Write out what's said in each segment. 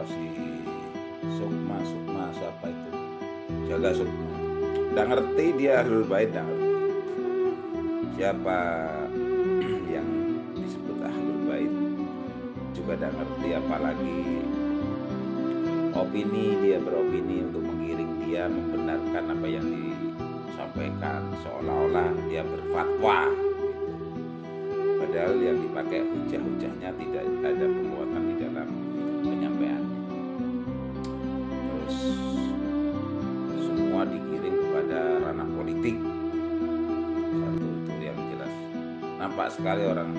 si Sukma siapa itu, Jaga Sukma itu udah ngerti, dia Ahlul Bait udah ngerti siapa yang disebut Ahlul Bait juga udah ngerti, apalagi opini, dia beropini untuk menggiring dia membenarkan apa yang disampaikan, seolah-olah dia berfatwa gitu. Padahal yang dipakai hujah-hujahnya tidak ada penguatan di dalam penyampaiannya. Terus semua digiring kepada ranah politik. Satu itu yang jelas. Nampak sekali orang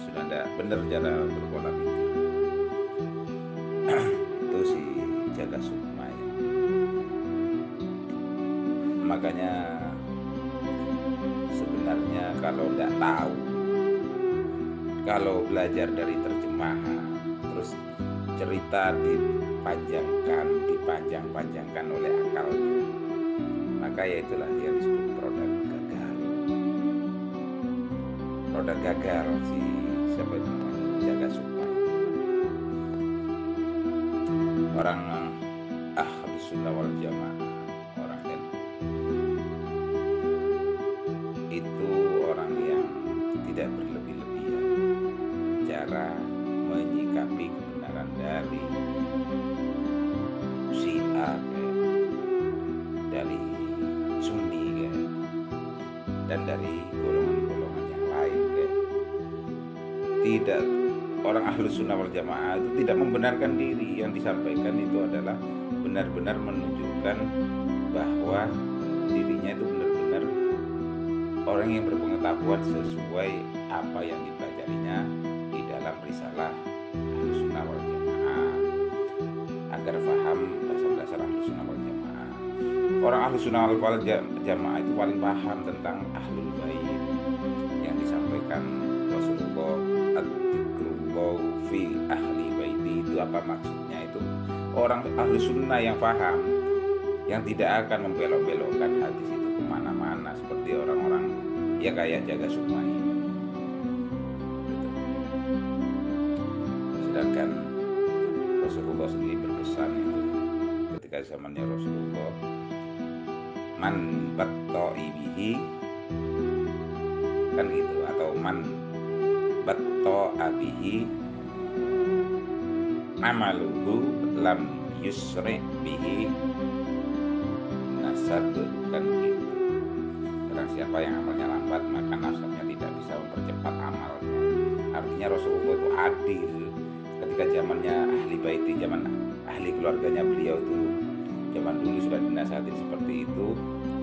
sudah tidak benar cara berpola pikir. Itu si Jaga Sukma ya. Makanya sebenarnya kalau tidak tahu, kalau belajar dari terjemahan, terus cerita dipanjang-panjangkan oleh akalnya, maka ya itulah yang disebut produk gagal. Produk gagal si siapa itu namanya, Jaga Sukma ini. Orang Ahlus Sunnah wal Jamaah, orang NU, itu orang yang tidak berlebih-lebihan cara menyikapi kebenaran dari Syiah kayak, dari Sunni kayak, dan dari golongan-golongan yang lain kayak. Tidak, orang Ahlus Sunnah wal Jamaah itu tidak membenarkan diri, yang disampaikan itu adalah benar-benar menunjukkan bahwa dirinya itu benar-benar orang yang berpengetahuan sesuai apa yang dipelajarinya di dalam risalah Ahlus Sunnah wal Jamaah, agar paham dasar-dasar Ahlus Sunnah wal Jamaah. Orang Ahlus Sunnah wal Jamaah itu paling paham tentang Ahlul Bait yang disampaikan Rasulullah, "Atikrullah fi ahli baiti", itu apa maksudnya, itu orang Ahlus Sunnah yang paham, yang tidak akan membelok-belokkan hadis itu kemana-mana seperti orang-orang ya kayak Jaga Sukma ini gitu. Sedangkan Rasulullah sendiri berpesan itu ketika zamannya Rasulullah, "Man batta'i bihi", kan gitu, atau "Man batta'a bihi amaluhu lam yusri' bihi nasabuhu", kan begitu. Barang siapa yang amalnya lambat, maka nasabnya tidak bisa mempercepat amalnya. Artinya Rasulullah itu adil. Ketika zamannya ahli baiti, zaman ahli keluarganya beliau itu zaman dulu sudah dinasihatin seperti itu,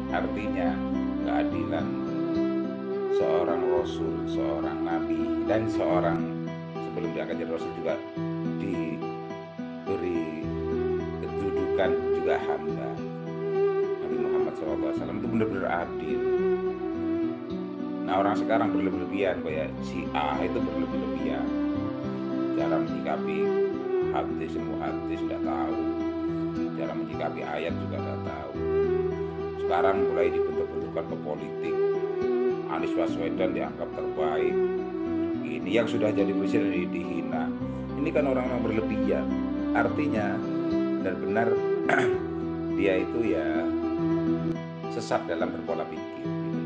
artinya keadilan seorang rasul, seorang nabi, dan seorang sebelum diangkat jadi rasul juga diberi kedudukan juga hamba. Nabi Muhammad SAW itu benar-benar adil. Nah, orang sekarang berlebih-lebihan, kayak si A itu berlebih-lebihan cara menyikapi hadis, semua hadis sudah tahu, cara menyikapi ayat juga sudah tahu. Sekarang mulai dibentur-benturkan ke politik, Anies Baswedan dianggap terbaik, ini yang sudah jadi presiden dihina. Ini kan orang-orang berlebihan. Artinya benar-benar dia itu ya sesat dalam berpola pikir gitu.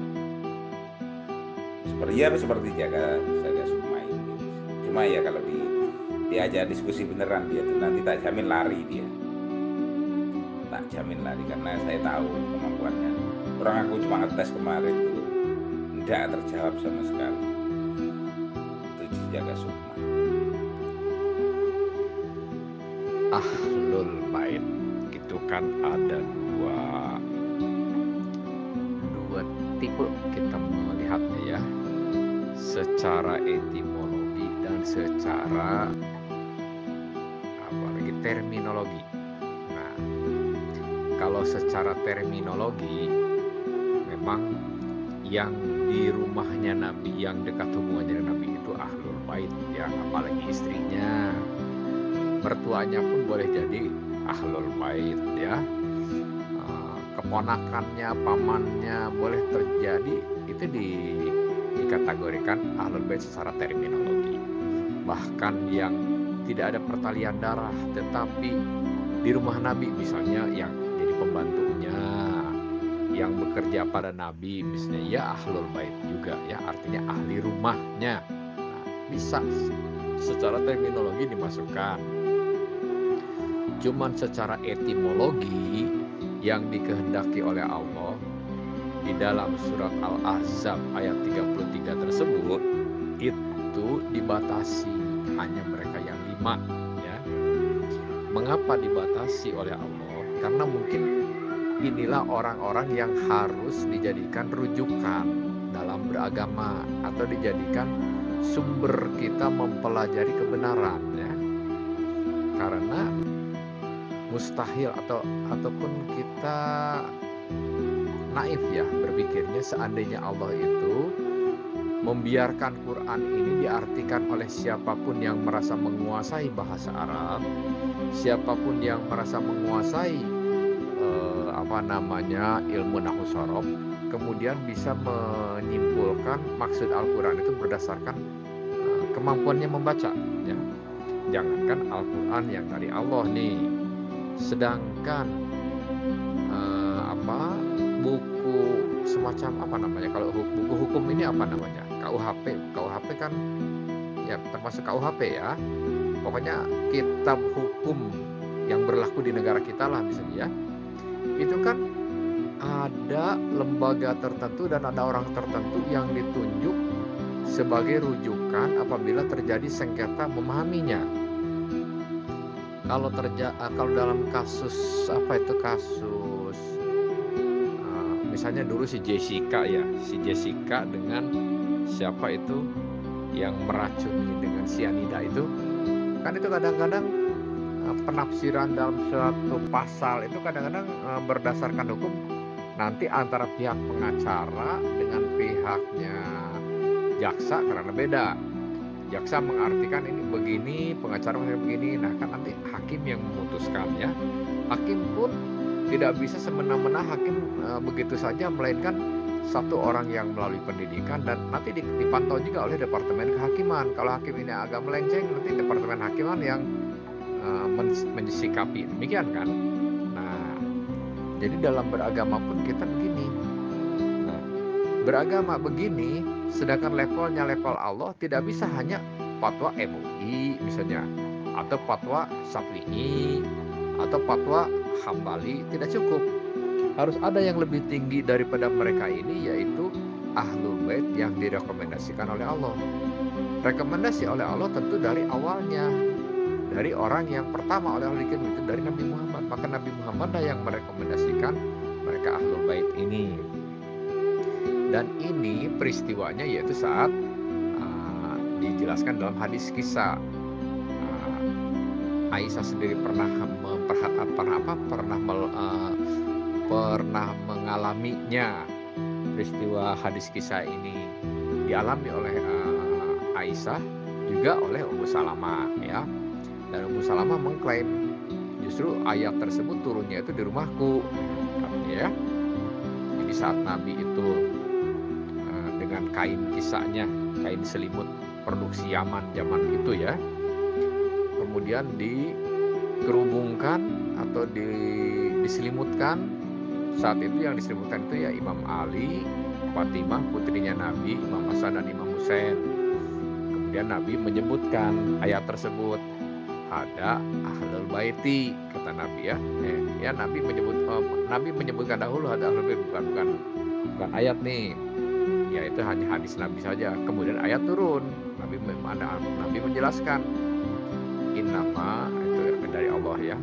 Seperti Jaga Sukma ini. Cuma ya kalau diajak diskusi beneran, dia tuh nanti tak jamin lari dia. Tak jamin lari karena saya tahu kemampuannya. Orang aku cuma ngetes kemarin tuh tidak terjawab sama sekali. Itu Jaga Sukma. Ahlul Bait itu kan ada dua tipe kita melihatnya ya, secara etimologi dan secara apalagi terminologi. Nah, kalau secara terminologi memang yang di rumahnya Nabi, yang dekat hubungannya dengan Nabi itu Ahlul Bait ya, apalagi istrinya, mertuanya pun boleh jadi Ahlul Bait ya. Keponakannya, pamannya boleh terjadi, itu dikategorikan Ahlul Bait secara terminologi. Bahkan yang tidak ada pertalian darah, tetapi di rumah Nabi misalnya yang jadi pembantunya, yang bekerja pada Nabi misalnya, ya ahlul bait juga ya, artinya ahli rumahnya. Nah, bisa secara terminologi dimasukkan. Cuman secara etimologi yang dikehendaki oleh Allah di dalam surat Al-Ahzab ayat 33 tersebut itu dibatasi hanya mereka yang 5 ya. Mengapa dibatasi oleh Allah? Karena mungkin inilah orang-orang yang harus dijadikan rujukan dalam beragama atau dijadikan sumber kita mempelajari kebenaran ya. Karena mustahil ataupun kita naif ya berpikirnya seandainya Allah itu membiarkan Quran ini diartikan oleh siapapun yang merasa menguasai bahasa Arab, siapapun yang merasa menguasai ilmu nahwu sorof, kemudian bisa menyimpulkan maksud Al-Quran itu berdasarkan kemampuannya membaca ya. Jangankan Al-Quran yang dari Allah nih, sedangkan buku semacam kalau buku hukum ini KUHP kan ya termasuk KUHP ya, pokoknya kitab hukum yang berlaku di negara kita lah misalnya ya, itu kan ada lembaga tertentu dan ada orang tertentu yang ditunjuk sebagai rujukan apabila terjadi sengketa memahaminya. Kalau dalam kasus misalnya dulu si Jessica dengan siapa itu yang meracuni dengan sianida itu, kan itu kadang-kadang penafsiran dalam suatu pasal itu kadang-kadang berdasarkan hukum nanti antara pihak pengacara dengan pihaknya jaksa karena beda. Jaksa mengartikan ini begini, pengacara mengartikan begini. Nah kan nanti hakim yang memutuskan ya. Hakim pun tidak bisa semena-mena hakim begitu saja, melainkan satu orang yang melalui pendidikan dan nanti dipantau juga oleh Departemen Kehakiman. Kalau hakim ini agak melenceng, nanti Departemen Hakiman yang mensikapi. Demikian kan? Nah, jadi dalam beragama pun kita begini. Nah, beragama begini, sedangkan levelnya level Allah tidak bisa hanya fatwa MUI misalnya, atau fatwa Syafi'i, atau fatwa Hambali, tidak cukup. Harus ada yang lebih tinggi daripada mereka ini, yaitu Ahlul Bait yang direkomendasikan oleh Allah. Rekomendasi oleh Allah tentu dari awalnya, dari orang yang pertama oleh Allah dikirim itu dari Nabi Muhammad. Maka Nabi Muhammad lah yang merekomendasikan mereka Ahlul Bait ini. Dan ini peristiwanya yaitu saat dijelaskan dalam hadis kisah Aisyah sendiri pernah mengalaminya. Peristiwa hadis kisah ini dialami oleh Aisyah juga oleh Ummu Salamah ya. Dan Ummu Salamah mengklaim justru ayat tersebut turunnya itu di rumahku katanya ya. Jadi saat Nabi itu dengan kain kisahnya, kain selimut produksi Yaman zaman itu ya, kemudian dikerubungkan atau diselimutkan. Saat itu yang diselimutkan itu ya Imam Ali, Fatimah putrinya Nabi, Imam Hasan dan Imam Husain. Kemudian Nabi menyebutkan ayat tersebut, ada Ahlul Baiti kata Nabi ya. Nabi menyebutkan dahulu ada Ahlul Bait, bukan ayat nih. Ya itu hanya hadis Nabi saja. Kemudian ayat turun, Nabi menjelaskan, innama, itu dari Allah ya,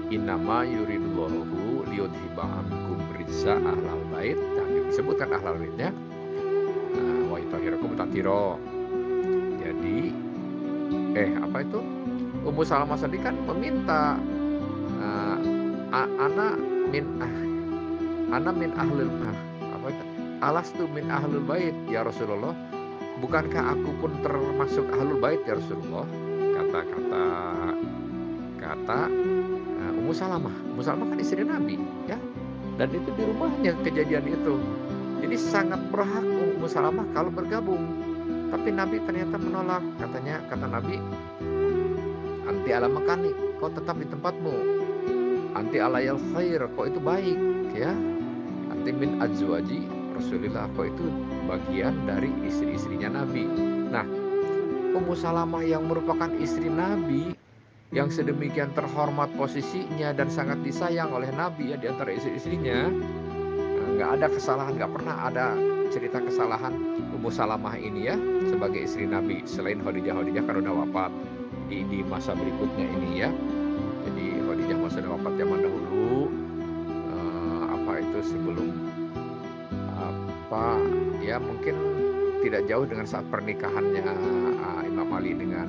innama yuridullahu liyudhiba ankum rizza ahlal bait, dan disebutkan ahlal baitnya wa yutahhirakum tathira. Jadi Ummu Salamah sendiri kan meminta ana min ahlul alastu min ahlul bait ya Rasulullah, bukankah aku pun termasuk ahlul bait ya Rasulullah, kata Ummu Salamah. Ummu Salamah kan istri Nabi ya, dan itu di rumahnya kejadian itu. Jadi sangat berhak Ummu Salamah kalau bergabung, tapi Nabi ternyata menolak. Kata Nabi, anti ala makani, kau tetap di tempatmu. Anti alayal khair, kau itu baik, ya. Anti min azwaji Rasulillah, kau itu bagian dari istri-istrinya Nabi. Nah, Ummu Salamah yang merupakan istri Nabi, yang sedemikian terhormat posisinya dan sangat disayang oleh Nabi ya di antara istri-istrinya, nggak ada kesalahan, nggak pernah ada cerita kesalahan Ummu Salamah ini ya sebagai istri Nabi selain Khadijah. Khadijah kan udah wafat di masa berikutnya ini ya. Jadi Khadijah masa udah wafat zaman dahulu, apa itu sebelum apa ya, mungkin tidak jauh dengan saat pernikahannya Imam Ali dengan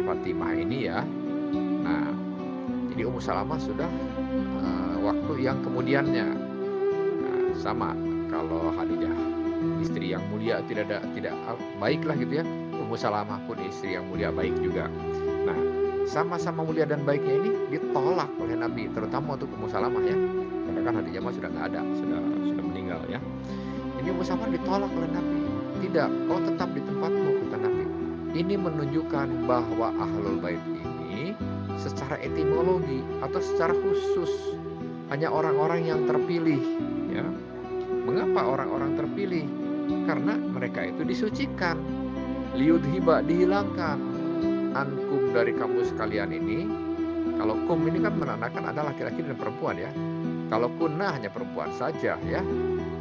Fatimah ini ya. Nah, jadi Ummu Salamah sudah waktu yang kemudiannya. Nah, sama kalau Khadijah istri yang mulia tidak baiklah gitu ya, Ummu Salamah pun istri yang mulia baik juga. Nah, sama-sama mulia dan baiknya ini ditolak oleh Nabi, terutama untuk Ummu Salamah ya. Karena kan Khadijah mah sudah nggak ada, sudah meninggal ya. Ini Ummu Salamah ditolak oleh Nabi. Tidak, kau tetap di tempatmu, kata Nabi. Ini menunjukkan bahwa Ahlul Bait ini secara etimologi atau secara khusus hanya orang-orang yang terpilih ya. Mengapa orang-orang terpilih? Karena mereka itu disucikan, liudhiba, dihilangkan ankum dari kamu sekalian ini. Kalau kum ini kan menandakan ada laki-laki dan perempuan ya. Kalau kunna hanya perempuan saja ya.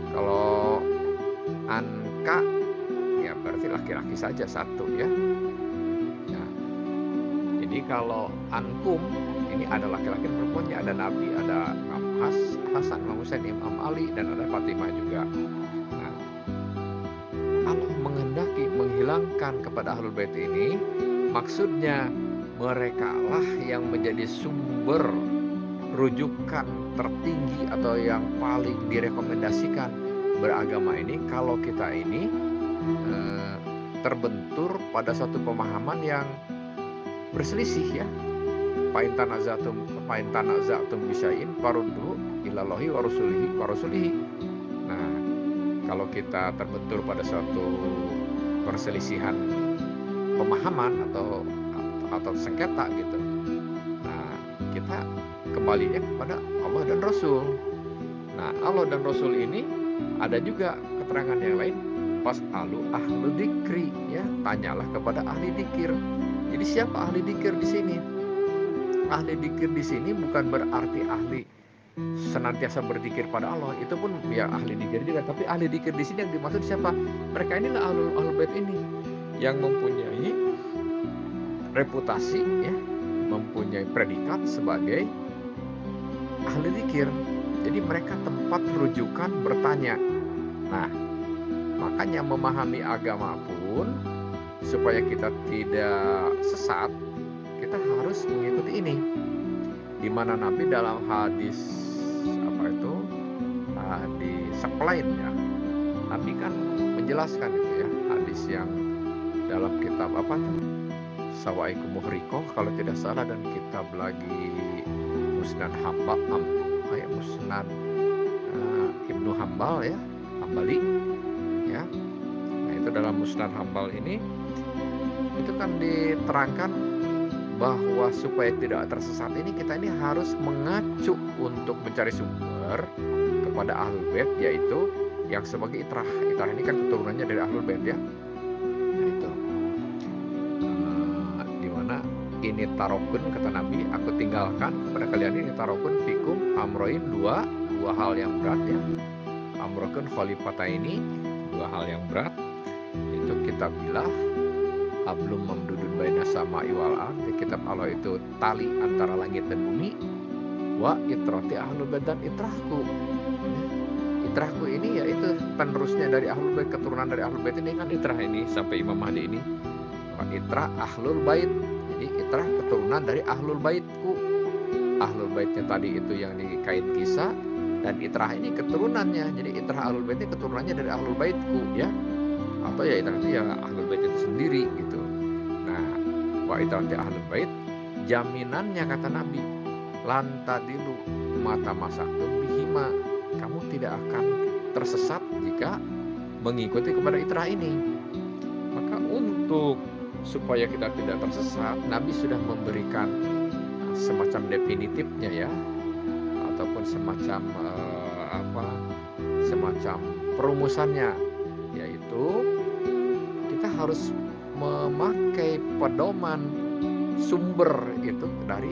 Kalau anka ya berarti laki-laki saja satu ya. Nah, jadi kalau ankum ini ada laki-laki dan perempuannya, ada Nabi, ada Imam Hasan, Imam Husain, Imam Ali, dan ada Fatimah juga. Nah, Allah menghendaki menghilangkan kepada Ahlul Bait ini, maksudnya mereka lah yang menjadi sumber rujukan tertinggi atau yang paling direkomendasikan beragama ini kalau kita ini terbentur pada satu pemahaman yang berselisih ya. Fa'in tanaza'tum bisyai'in farudduhu ilallahi wa rasulihi. Nah, kalau kita terbentur pada suatu perselisihan pemahaman atau sengketa gitu, nah kita kembalinya kepada Allah dan Rasul. Nah, Allah dan Rasul ini ada juga keterangan yang lain, fas'alu ahlu dzikri ya, tanyalah kepada ahli dzikir. Jadi siapa ahli dzikir di sini? Ahli dzikir di sini bukan berarti ahli senantiasa berzikir pada Allah, itu pun ya ahli dzikir juga, tapi ahli dzikir di sini yang dimaksud siapa? Mereka inilah Ahlul Bait ini yang mempunyai reputasi ya, mempunyai predikat sebagai ahli dzikir. Jadi mereka tempat rujukan bertanya. Nah, makanya memahami agama pun supaya kita tidak sesat, kita harus mengikuti ini. Di mana Nabi dalam hadis hadis lain ya, Nabi kan menjelaskan itu ya, hadis yang dalam kitab Sawaikum Muhriqoh kalau tidak salah, dan kitab lagi Musnad Musnad Ibnu Hambal ya, Hambali ya. Nah, itu dalam Musnad Hambal ini itu kan diterangkan bahwa supaya tidak tersesat ini, kita ini harus mengacu untuk mencari sumber kepada Ahlul Bait, yaitu yang sebagai itrah. Itrah ini kan keturunannya dari Ahlul Bait ya. Nah itu dimana ini tarokun, kata Nabi, aku tinggalkan kepada kalian ini tarokun fikum amroin, dua hal yang berat ya. Amrokun khalifata ini dua hal yang berat, itu kitabillah hablum mamdudun baina sama'i wal ard, di kitab Allah itu tali antara langit dan bumi, wa itrati ahlul bait, dan itrahku. Itrahku ini yaitu penerusnya dari Ahlul Bait, keturunan dari Ahlul Bait ini kan itrah ini sampai Imam Mahdi ini. Wa itrah Ahlul Bait. Jadi itrah keturunan dari Ahlul Baitku. Ahlul Baitnya tadi itu yang dikait kisah, dan itrah ini keturunannya. Jadi itrah Ahlul Bait ini keturunannya dari Ahlul Baitku ya. Atau ya itrah itu ya Ahlul Bait itu sendiri gitu. Nah, wa itrati Ahlul Bait, jaminannya kata Nabi, lantadilu mata masaktum bihima, kamu tidak akan tersesat jika mengikuti kepada itrah ini. Maka untuk supaya kita tidak tersesat, Nabi sudah memberikan semacam definitifnya ya, ataupun semacam semacam perumusannya, yaitu kita harus memakai pedoman sumber itu dari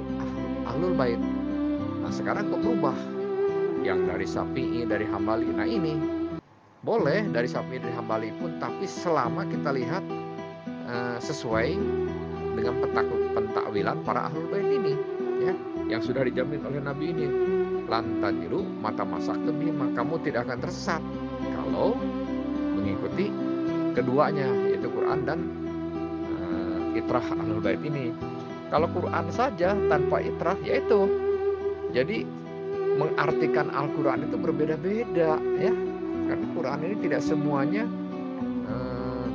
Ahlul Bait. Nah, sekarang kok berubah? Yang dari Syafi'i, dari Hambali. Nah, ini boleh dari Syafi'i, dari Hambali pun, tapi selama kita lihat sesuai dengan pentakwilan para Ahlul Bait ini, ya, yang sudah dijamin oleh Nabi ini. Lantajiru mata masaktum bihima, kamu tidak akan tersesat kalau mengikuti keduanya, yaitu Quran dan itrah Ahlul Bait ini. Kalau Quran saja tanpa itrah, yaitu jadi mengartikan Al-Quran itu berbeda-beda ya, karena Quran ini tidak semuanya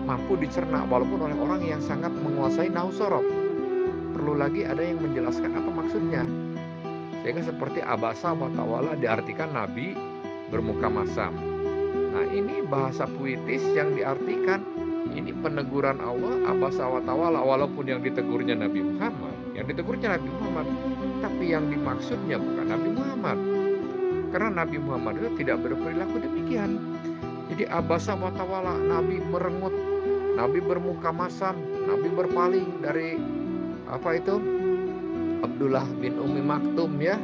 mampu dicerna walaupun oleh orang yang sangat menguasai nahwu sorof. Perlu lagi ada yang menjelaskan apa maksudnya, sehingga seperti abasa wa tawala diartikan Nabi bermuka masam. Nah, ini bahasa puitis yang diartikan ini peneguran Allah abasa wa tawala, walaupun yang ditegurnya Nabi Muhammad, tapi yang dimaksudnya bukan Nabi Muhammad, karena Nabi Muhammad itu tidak berperilaku demikian. Jadi abasa wa tawala, Nabi merengut, Nabi bermuka masam, Nabi berpaling dari Abdullah bin Umi Maktum ya.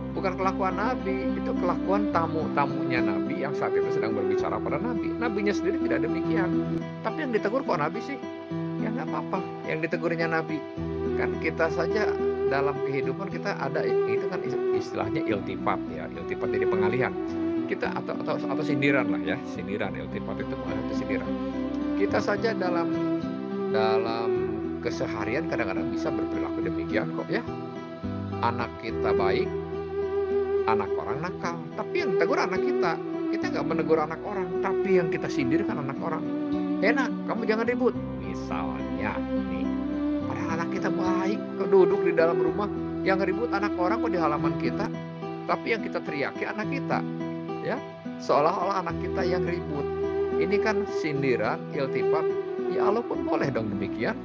Bukan kelakuan Nabi, itu kelakuan tamu-tamunya Nabi yang saat itu sedang berbicara pada Nabi. Nabinya sendiri tidak demikian. Tapi yang ditegur kok Nabi sih? Ya nggak apa-apa, yang ditegurnya Nabi. Kan kita saja dalam kehidupan kita ada, itu kan istilahnya iltifat ya. Iltifat jadi pengalihan. Kita atau sindiran lah ya, sindiran. Iltifat itu sindiran. Kita saja dalam keseharian kadang-kadang bisa berperilaku demikian kok ya. Anak kita baik, anak orang nakal, tapi yang ditegur anak kita nggak menegur anak orang, tapi yang kita sindir kan anak orang. Enak, kamu jangan ribut, misalnya nih. Padahal anak kita baik, kok duduk di dalam rumah, yang ribut anak orang kok di halaman kita, tapi yang kita teriaki anak kita, ya, seolah-olah anak kita yang ribut. Ini kan sindiran, iltifat. Ya Allah pun boleh dong demikian.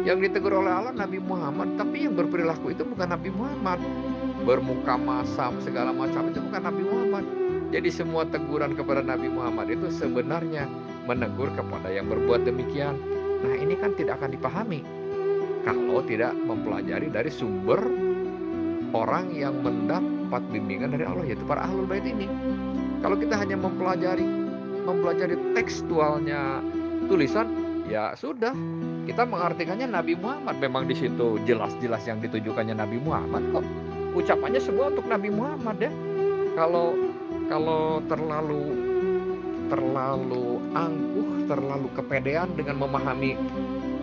Yang ditegur oleh Allah Nabi Muhammad, tapi yang berperilaku itu bukan Nabi Muhammad. Bermuka masam segala macam itu bukan Nabi Muhammad. Jadi semua teguran kepada Nabi Muhammad itu sebenarnya menegur kepada yang berbuat demikian. Nah, ini kan tidak akan dipahami kalau tidak mempelajari dari sumber orang yang mendapat bimbingan dari Allah, yaitu para Ahlul Bait ini. Kalau kita hanya mempelajari tekstualnya tulisan, ya sudah, kita mengartikannya Nabi Muhammad. Memang di situ jelas-jelas yang ditujukannya Nabi Muhammad kok. Ucapannya semua untuk Nabi Muhammad ya. Kalau terlalu angkuh, terlalu kepedean dengan memahami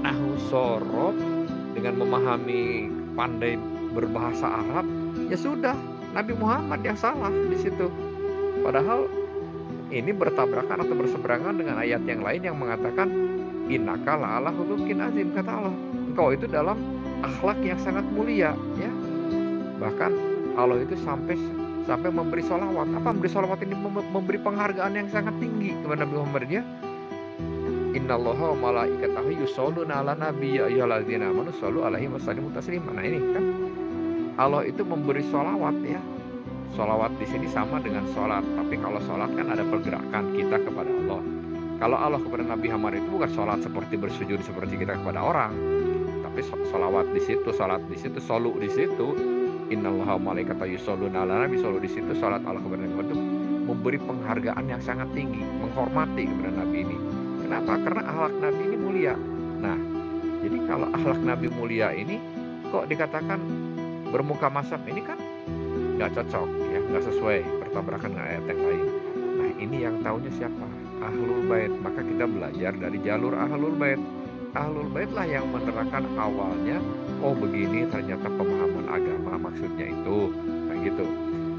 nahwu sorof, dengan memahami pandai berbahasa Arab, ya sudah, Nabi Muhammad yang salah di situ. Padahal ini bertabrakan atau berseberangan dengan ayat yang lain yang mengatakan innaka la'ala khuluqin azim, kata Allah, engkau itu dalam akhlak yang sangat mulia ya. Bahkan Allah itu sampai memberi sholawat. Apa memberi sholawat ini? Memberi penghargaan yang sangat tinggi kepada Nabi Muhammad ya. Innallaha wa malaikatahu yusholluna 'alan nabi ya ayyuhalladzina amanu shollu 'alaihi wa sallimu taslima. Nah, ini kan Allah itu memberi sholawat ya. Sholawat di sini sama dengan sholat, tapi kalau sholat kan ada pergerakan kita kepada Allah. Kalau Allah kepada Nabi Muhammad itu bukan sholat seperti bersujud seperti kita kepada orang, tapi sholawat di situ, sholat di situ, solu di situ. Innallaha wa malaikatahu yusholluna 'alan nabi, solu di situ, sholat Allah kepada Nabi Muhammad itu memberi penghargaan yang sangat tinggi, menghormati kepada Nabi ini. Kenapa? Karena akhlak Nabi ini mulia. Nah, jadi kalau akhlak Nabi mulia ini kok dikatakan bermuka masam, ini kan nggak cocok ya, nggak sesuai, bertabrakan dengan ayat yang lain. Nah, ini yang tahunya siapa? Ahlul Bait. Maka kita belajar dari jalur Ahlul Bait. Ahlul Bait lah yang menerangkan awalnya, oh begini ternyata pemahaman agama maksudnya itu, kayak gitu.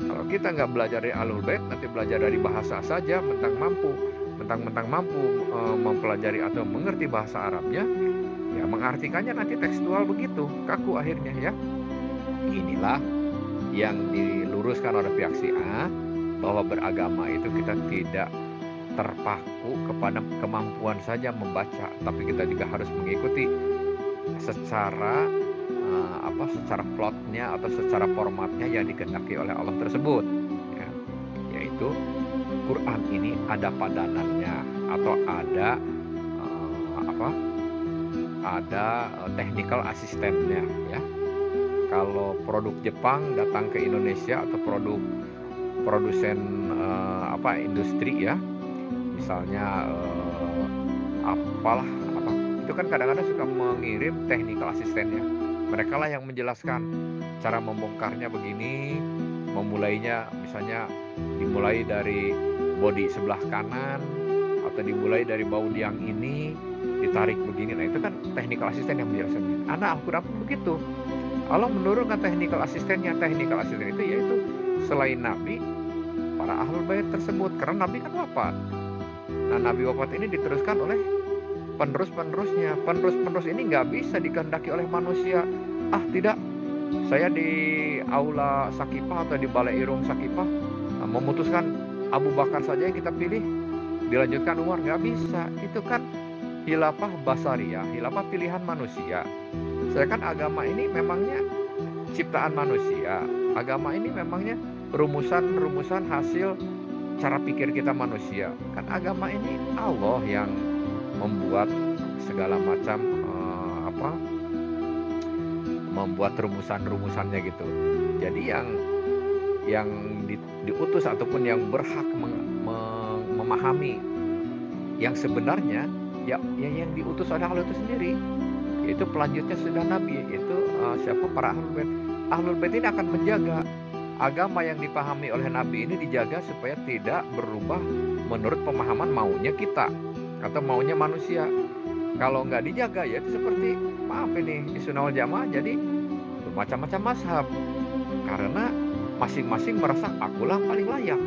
Kalau kita nggak belajar dari Ahlul Bait, nanti belajar dari bahasa saja, mentang-mentang mampu mempelajari atau mengerti bahasa Arabnya, ya mengartikannya nanti tekstual begitu, kaku akhirnya ya. Inilah yang diluruskan oleh pihak Syiah, bahwa beragama itu kita tidak terpaku pada kemampuan saja membaca, tapi kita juga harus mengikuti secara secara plotnya atau secara formatnya yang dikehendaki oleh Allah tersebut, ya. Yaitu Quran ini ada padanannya atau ada apa? Ada technical asistennya, ya. Kalau produk Jepang datang ke Indonesia atau produsen industri, ya, misalnya apalah apa itu kan kadang-kadang suka mengirim technical asistennya. Mereka lah yang menjelaskan cara membongkarnya begini, memulainya misalnya dimulai dari bodi sebelah kanan atau dimulai dari baut yang ini ditarik begini. Nah, itu kan technical asisten yang menjelaskan. Anak Al-Quran pun begitu. Allah menurunkan technical asistennya. Technical asisten itu yaitu selain Nabi, para ahlul bait tersebut. Karena Nabi kan wafat. Nah, Nabi wafat ini diteruskan oleh penerus-penerusnya. Penerus-penerus ini nggak bisa dikehendaki oleh manusia. Tidak, saya di aula Sakifah atau di Balai Irung Sakifah memutuskan Abu Bakar saja yang kita pilih, dilanjutkan Umar. Nggak bisa. Itu kan khilafah basariyah, khilafah pilihan manusia. Sedangkan agama ini memangnya ciptaan manusia. Agama ini memangnya rumusan-rumusan hasil cara pikir kita manusia. Kan agama ini Allah yang membuat segala macam membuat rumusan-rumusannya gitu. Jadi yang diutus ataupun yang berhak memahami yang sebenarnya ya yang diutus oleh Allah itu sendiri, yaitu pelanjutnya sudah Nabi, yaitu siapa? Para ahlul bait. Ahlul bait ini akan menjaga agama yang dipahami oleh Nabi ini, dijaga supaya tidak berubah menurut pemahaman maunya kita atau maunya manusia. Kalau nggak dijaga ya itu seperti, maaf ini, di Sunnah wal Jamaah jadi bermacam-macam mazhab karena masing-masing merasa akulah paling layak.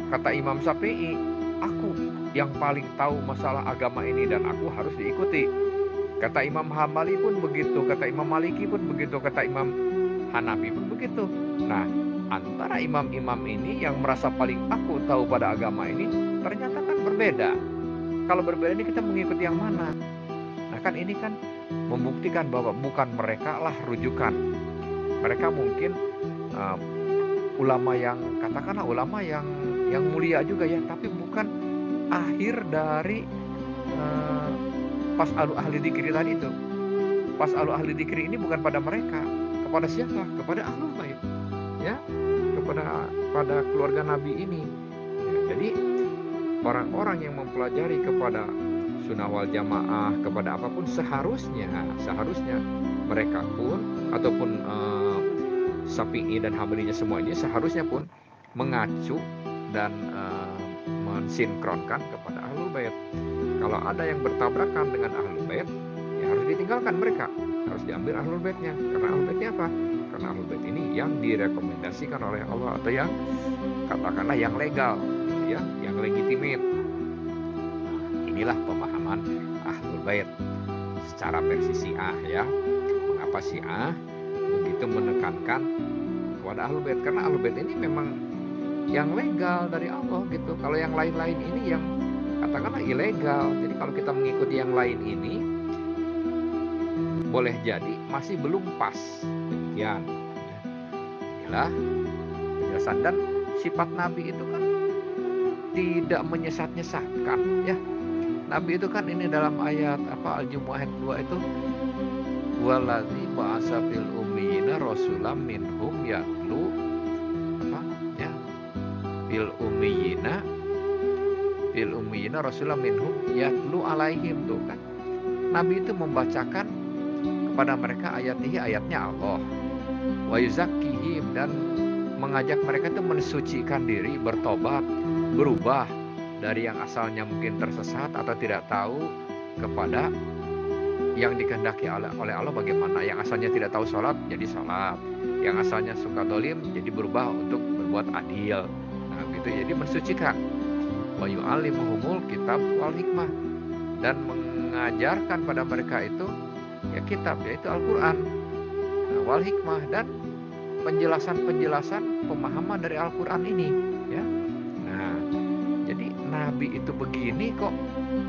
Kata Imam Syafi'i, aku yang paling tahu masalah agama ini dan aku harus diikuti. Kata Imam Hambali pun begitu, kata Imam Maliki pun begitu, kata Imam Hanafi pun begitu. Nah, antara imam-imam ini yang merasa paling aku tahu pada agama ini ternyata kan berbeda. Kalau berbeda ini kita mengikuti yang mana? Nah, kan ini kan membuktikan bahwa bukan mereka lah rujukan. Mereka mungkin ulama yang katakanlah ulama yang mulia juga ya, tapi bukan akhir dari Fas'alu ahli dzikri tadi itu. Fas'alu ahli dzikri ini bukan pada mereka, kepada siapa? Kepada ahlul bait, ya, kepada keluarga Nabi ini. Ya, jadi orang-orang yang mempelajari kepada Sunnah wal Jamaah, kepada apapun seharusnya mereka pun ataupun Syafi'i dan Hambalinya semuanya seharusnya pun mengacu dan mensinkronkan kepada ahlul bait. Kalau ada yang bertabrakan dengan ahlul bait, ya harus ditinggalkan mereka, harus diambil ahlul baitnya. Karena ahlul baitnya apa? Karena ahlul bait ini yang direkomendasikan oleh Allah atau yang katakanlah yang legal, ya, yang legitimate. Nah, inilah pemahaman ahlul bait secara versi Syiah, ya. Mengapa Syiah begitu menekankan kepada ahlul bait? Karena ahlul bait ini memang yang legal dari Allah gitu. Kalau yang lain-lain ini yang katakanlah ilegal. Jadi kalau kita mengikuti yang lain ini boleh jadi masih belum pas. Demikian. Inilah penjelasan. Dan sifat Nabi itu kan tidak menyesat-nyesatkan, ya. Nabi itu kan ini dalam ayat Al-Jumu'ah ayat 2 itu waladzi ba'asa fil ummiyina rasulam minhum yatlu fil ummiyina rasulam minhum yatlu alaihim, tuh kan. Nabi itu membacakan kepada mereka ayatnya Allah, wa yuzakkihim, dan mengajak mereka itu mensucikan diri, bertobat, berubah dari yang asalnya mungkin tersesat atau tidak tahu kepada yang dikehendaki oleh Allah bagaimana. Yang asalnya tidak tahu sholat jadi sholat, yang asalnya suka dolim jadi berubah untuk berbuat adil. Nah, gitu. Jadi mensucikan. Wa yu'allimuhumul kitab wal hikmah, dan mengajarkan pada mereka itu ya kitab, yaitu Al-Quran, wal hikmah, dan penjelasan pemahaman dari Al-Quran ini, ya. Nah, jadi Nabi itu begini kok,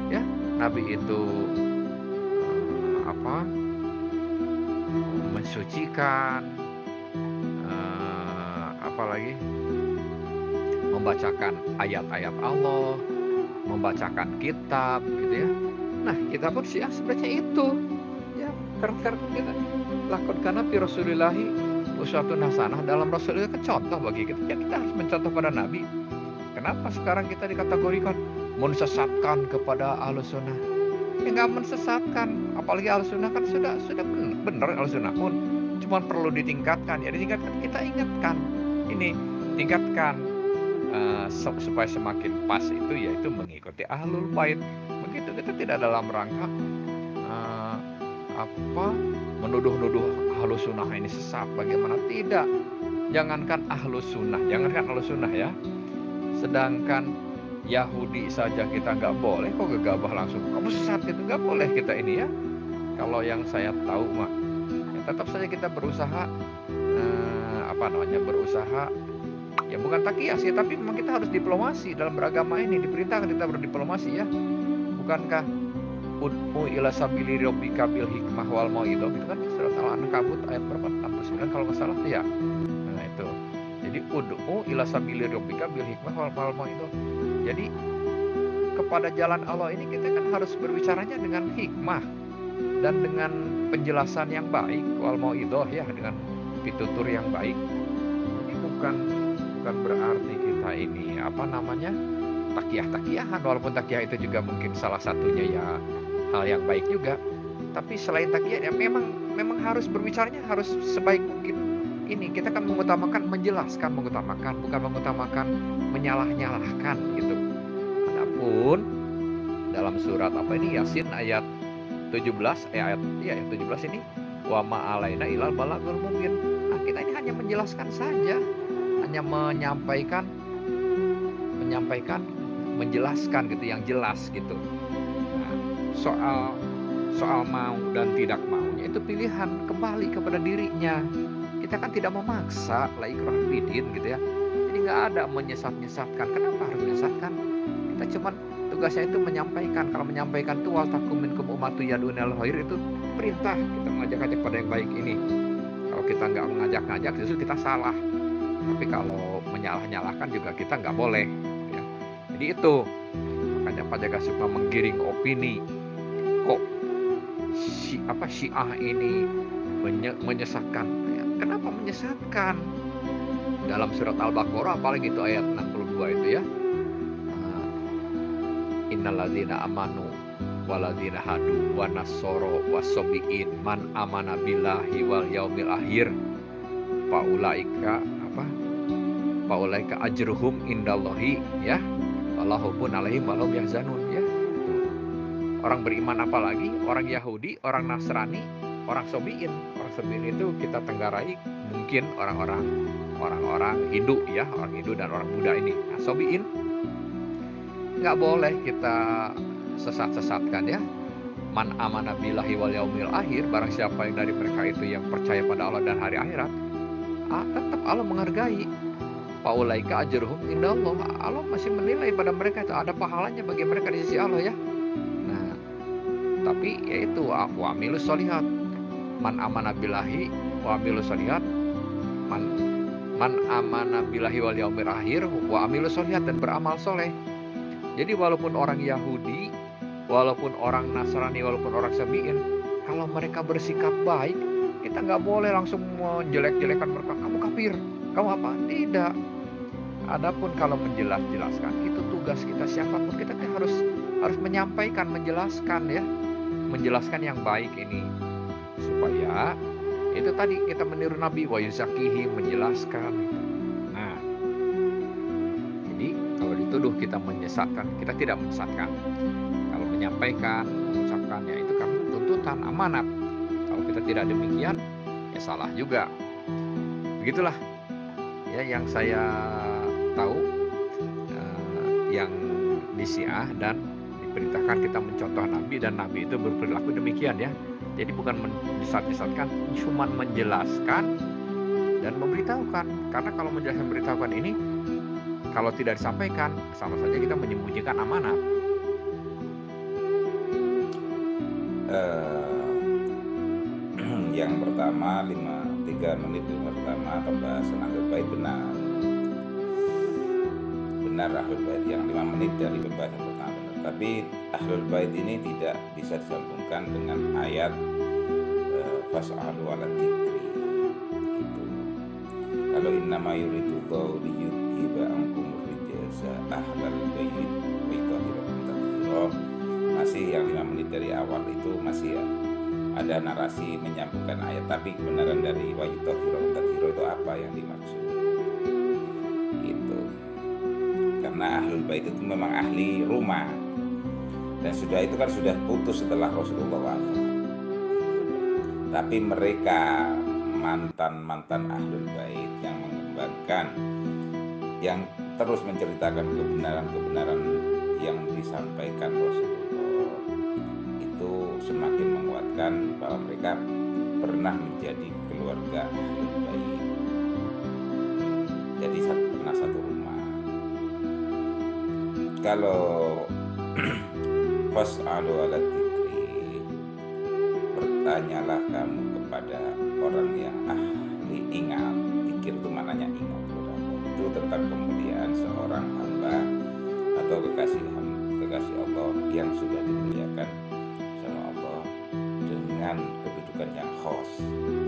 ya. Nabi itu mensucikan, apalagi membacakan ayat-ayat Allah, membacakan kitab, gitu ya. Nah, kita pun Syiah sebenarnya itu, ya, keren kita. Lakon kana fi Rasulillahi uswatun hasanah, dalam Rasul itu kan contoh bagi kita. Ya, kita harus mencontoh pada Nabi. Kenapa sekarang kita dikategorikan mensesatkan kepada Ahlus Sunnah? Ya nggak mensesatkan, apalagi Ahlussunnah kan sudah benar Ahlussunnah pun, cuma perlu ditingkatkan. Ya ditingkatkan, kita ingatkan ini, tingkatkan supaya semakin pas itu, yaitu mengikuti Ahlul Bait. Begitu, kita tidak dalam rangka uh, menuduh-nuduh Ahlussunnah ini sesat bagaimana, tidak. Jangankan Ahlussunnah ya, sedangkan Yahudi saja kita nggak boleh kok gegabah langsung kamu sesat gitu, nggak boleh kita ini ya. Kalau yang saya tahu mah, ya tetap saja kita berusaha berusaha, ya bukan takiyah sih, tapi memang kita harus diplomasi dalam beragama ini, diperintahkan kita berdiplomasi ya. Bukankah ud'u ila sabili rabbika bil hikmah wal mau'idhah, gitu kan, surat Al-Ankabut ayat berapa, 69 kalau nggak salah ya. Nah itu, jadi ud'u ila sabili rabbika bil hikmah wal mau'idhah. Jadi kepada jalan Allah ini kita kan harus berbicaranya dengan hikmah dan dengan penjelasan yang baik, wal mau'idhah ya, dengan pitutur yang baik. Jadi bukan berarti kita ini takiyah-takiyahan, walaupun takiyah itu juga mungkin salah satunya ya hal yang baik juga. Tapi selain takiyah ya memang harus berbicaranya harus sebaik mungkin. Ini kita kan mengutamakan bukan mengutamakan menyalah-nyalahkan gitu. Adapun dalam surat Yasin ayat 17 ayat 17 ini, wa ma alaina ilal balagul mubin. Nah, kita ini hanya menjelaskan saja, hanya menyampaikan, menjelaskan gitu, yang jelas gitu. Nah, soal mau dan tidak maunya itu pilihan kembali kepada dirinya. Kita kan tidak memaksa, la ikrah fidin gitu ya. Jadi nggak ada menyesatkan. Kenapa harus menyesatkan? Kita cuman tugasnya itu menyampaikan. Kalau menyampaikan itu wal takum minkum ummatu yad'una ilal khair, itu perintah, kita mengajak-ajak pada yang baik ini. Kalau kita nggak mengajak-ngajak justru kita salah. Tapi kalau menyalah-nyalahkan juga kita nggak boleh ya. Jadi itu makanya Pak Jaga suka menggiring opini, kok Syiah ini menyesatkan ya. Kenapa menyesatkan? Dalam surat Al-Baqarah apalagi itu ayat 62 itu ya, innalladzina amanu waladzina hadu wa nasoro wasobiin man amana billahi wal yaumil akhir faulaika ajruhum indallahi ya walahum alaihim walahum yahzanun ya. Orang beriman apalagi orang Yahudi, orang Nasrani, orang Sobiin. Orang Sobiin itu kita tenggarai mungkin orang-orang Hindu ya, orang Hindu dan orang Buddha ini. Nah, Sobiin nggak boleh kita sesat-sesatkan ya. Man amana billahi wal yaumil akhir, barang siapa yang dari mereka itu yang percaya pada Allah dan hari akhirat, tetap Allah menghargai. Faulaika ajruhum indallah, Allah masih menilai pada mereka itu ada pahalanya bagi mereka di sisi Allah ya. Nah, tapi yaitu wa amilus sholihat, man amana billahi wa amilus sholihat, man amana billahi wal yaumil akhir wa amilus sholihat, dan beramal soleh. Jadi walaupun orang Yahudi, walaupun orang Nasrani, walaupun orang Sabi'in, kalau mereka bersikap baik, kita nggak boleh langsung menjelek-jelekan mereka. Kamu kafir, kamu apa? Tidak. Adapun kalau menjelaskan, itu tugas kita, siapapun kita harus menyampaikan, menjelaskan ya, menjelaskan yang baik ini, supaya itu tadi kita meniru Nabi wa yuzakihi, menjelaskan. Nah, jadi kalau dituduh kita menyesatkan, kita tidak menyesatkan. Kalau menyampaikan, mengucapkan, ya itu kan tuntutan amanat. Kalau kita tidak demikian, ya salah juga. Begitulah ya yang saya tahu, yang di Syiah, dan diperintahkan kita mencontoh Nabi, dan Nabi itu berperilaku demikian ya. Jadi bukan disesatkan, cuma menjelaskan dan memberitahukan. Karena kalau menjelaskan, memberitahukan ini Kalau tidak disampaikan, sama saja kita menyembunyikan amanat. Yang pertama 3 menit pertama pembahasan ahlul bait benar. Benar ahlul bait yang 5 menit dari pembahasan pertama benar. Tapi ahlul bait ini tidak bisa disambungkan dengan ayat fas'alu 'ala dzikri. Itu. Kalau innama yuridullahu liyudhiba ankumur rijsa ahlal bait wa yutahhirakum tathira. Masih yang 5 menit dari awal itu masih ya, ada narasi menyambungkan ayat, tapi kebenaran dari wa yutahhirakum tathira itu apa yang dimaksud? Gitu. Karena ahlul bait itu memang ahli rumah. Dan sudah itu kan sudah putus setelah Rasulullah wafat. Tapi mereka mantan-mantan ahlul bait yang mengembangkan, yang terus menceritakan kebenaran-kebenaran yang disampaikan Rasulullah, itu semakin menguatkan bahwa mereka pernah menjadi keluarga ahlul bait. Jadi pernah satu rumah. Kalau fas'alu 'ala dzikri, bertanyalah kamu kepada orang yang ahli ingat. Dzikir itu maknanya ingat kepada Allah. Itu tentang kemuliaan seorang hamba atau kekasih Allah yang sudah dimuliakan sama Allah dengan kedudukan yang khos,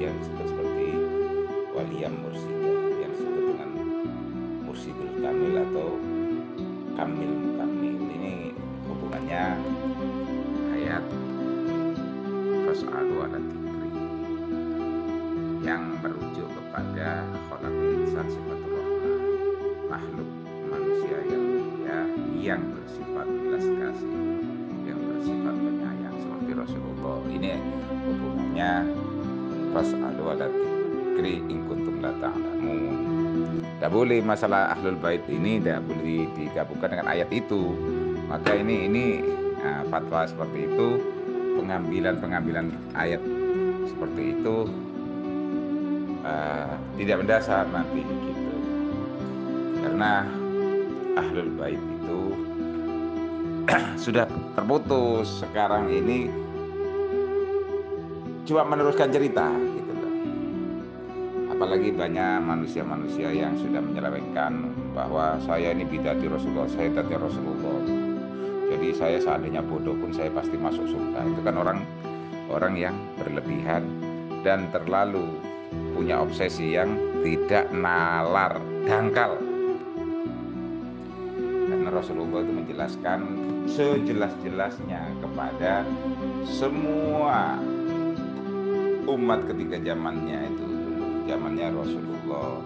yang disebut seperti waliyam mursyida, yang disebut dengan mursyidul kamil atau kamil mukamil. Ini hubungannya ayat fas'alu 'ala dzikri yang merujuk kepada khalaqul insan sifatur rahmah, makhluk manusia yang mulia yang bersifat belas kasih, yang bersifat penyayang seperti Rasulullah. Ini hubungannya fas'alu 'ala dzikri in kuntum la ta'lamun. Tidak boleh masalah ahlul bait ini tidak boleh digabungkan dengan ayat itu. Maka ini fatwa seperti itu, pengambilan ayat seperti itu tidak mendasar nanti gitu. Karena ahlul bait itu sudah terputus, sekarang ini cuma meneruskan cerita gitu loh. Apalagi banyak manusia-manusia yang sudah menyelewengkan bahwa saya ini bidati Rasulullah, saya bidati Rasulullah. Jadi saya seandainya bodoh pun saya pasti masuk surga. Itu kan orang yang berlebihan dan terlalu punya obsesi yang tidak nalar, dangkal. Karena Rasulullah itu menjelaskan sejelas-jelasnya kepada semua umat ketika zamannya itu, zamannya Rasulullah.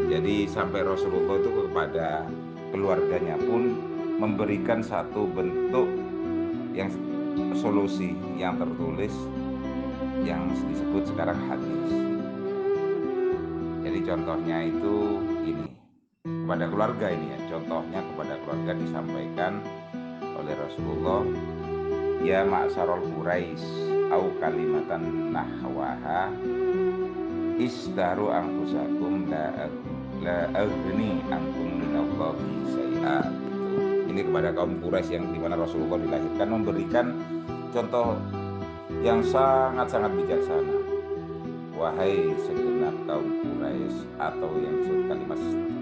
Jadi sampai Rasulullah itu kepada keluarganya pun memberikan satu bentuk yang solusi yang tertulis yang disebut sekarang hadis. Jadi contohnya itu ini kepada keluarga ini ya, contohnya kepada keluarga disampaikan oleh Rasulullah, ya ma'syarul Quraisy au kalimatan nahwaha istaru anfusakum la aghni ankum minallahi syai'a. Ini kepada kaum Quraisy yang dimana Rasulullah dilahirkan, memberikan contoh yang sangat-sangat bijaksana. Wahai segenap kaum Quraisy, atau yang disebut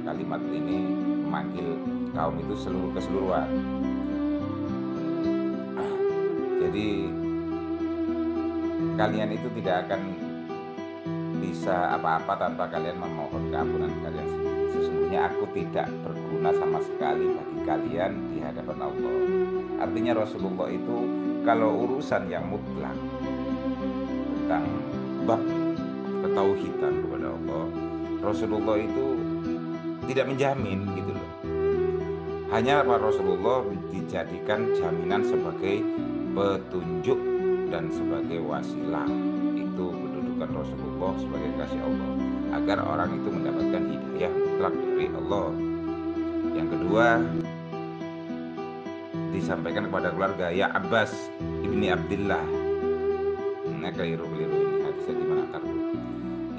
kalimat ini memanggil kaum itu keseluruhan. Jadi kalian itu tidak akan bisa apa-apa tanpa kalian memohon keampunan kalian sendiri. Sesungguhnya aku tidak berguna sama sekali bagi kalian di hadapan Allah. Artinya Rasulullah itu kalau urusan yang mutlak tentang bab ketauhidan kepada Allah, Rasulullah itu tidak menjamin gitu loh. Hanya Rasulullah dijadikan jaminan sebagai petunjuk dan sebagai wasilah. Itu kedudukan Rasulullah sebagai kasih Allah, agar orang itu mendapatkan hidayah mutlak dari Allah. Yang kedua, disampaikan kepada keluarga, ya Abbas ibni Abdillah. Nah, keliru ini hadisnya di mana?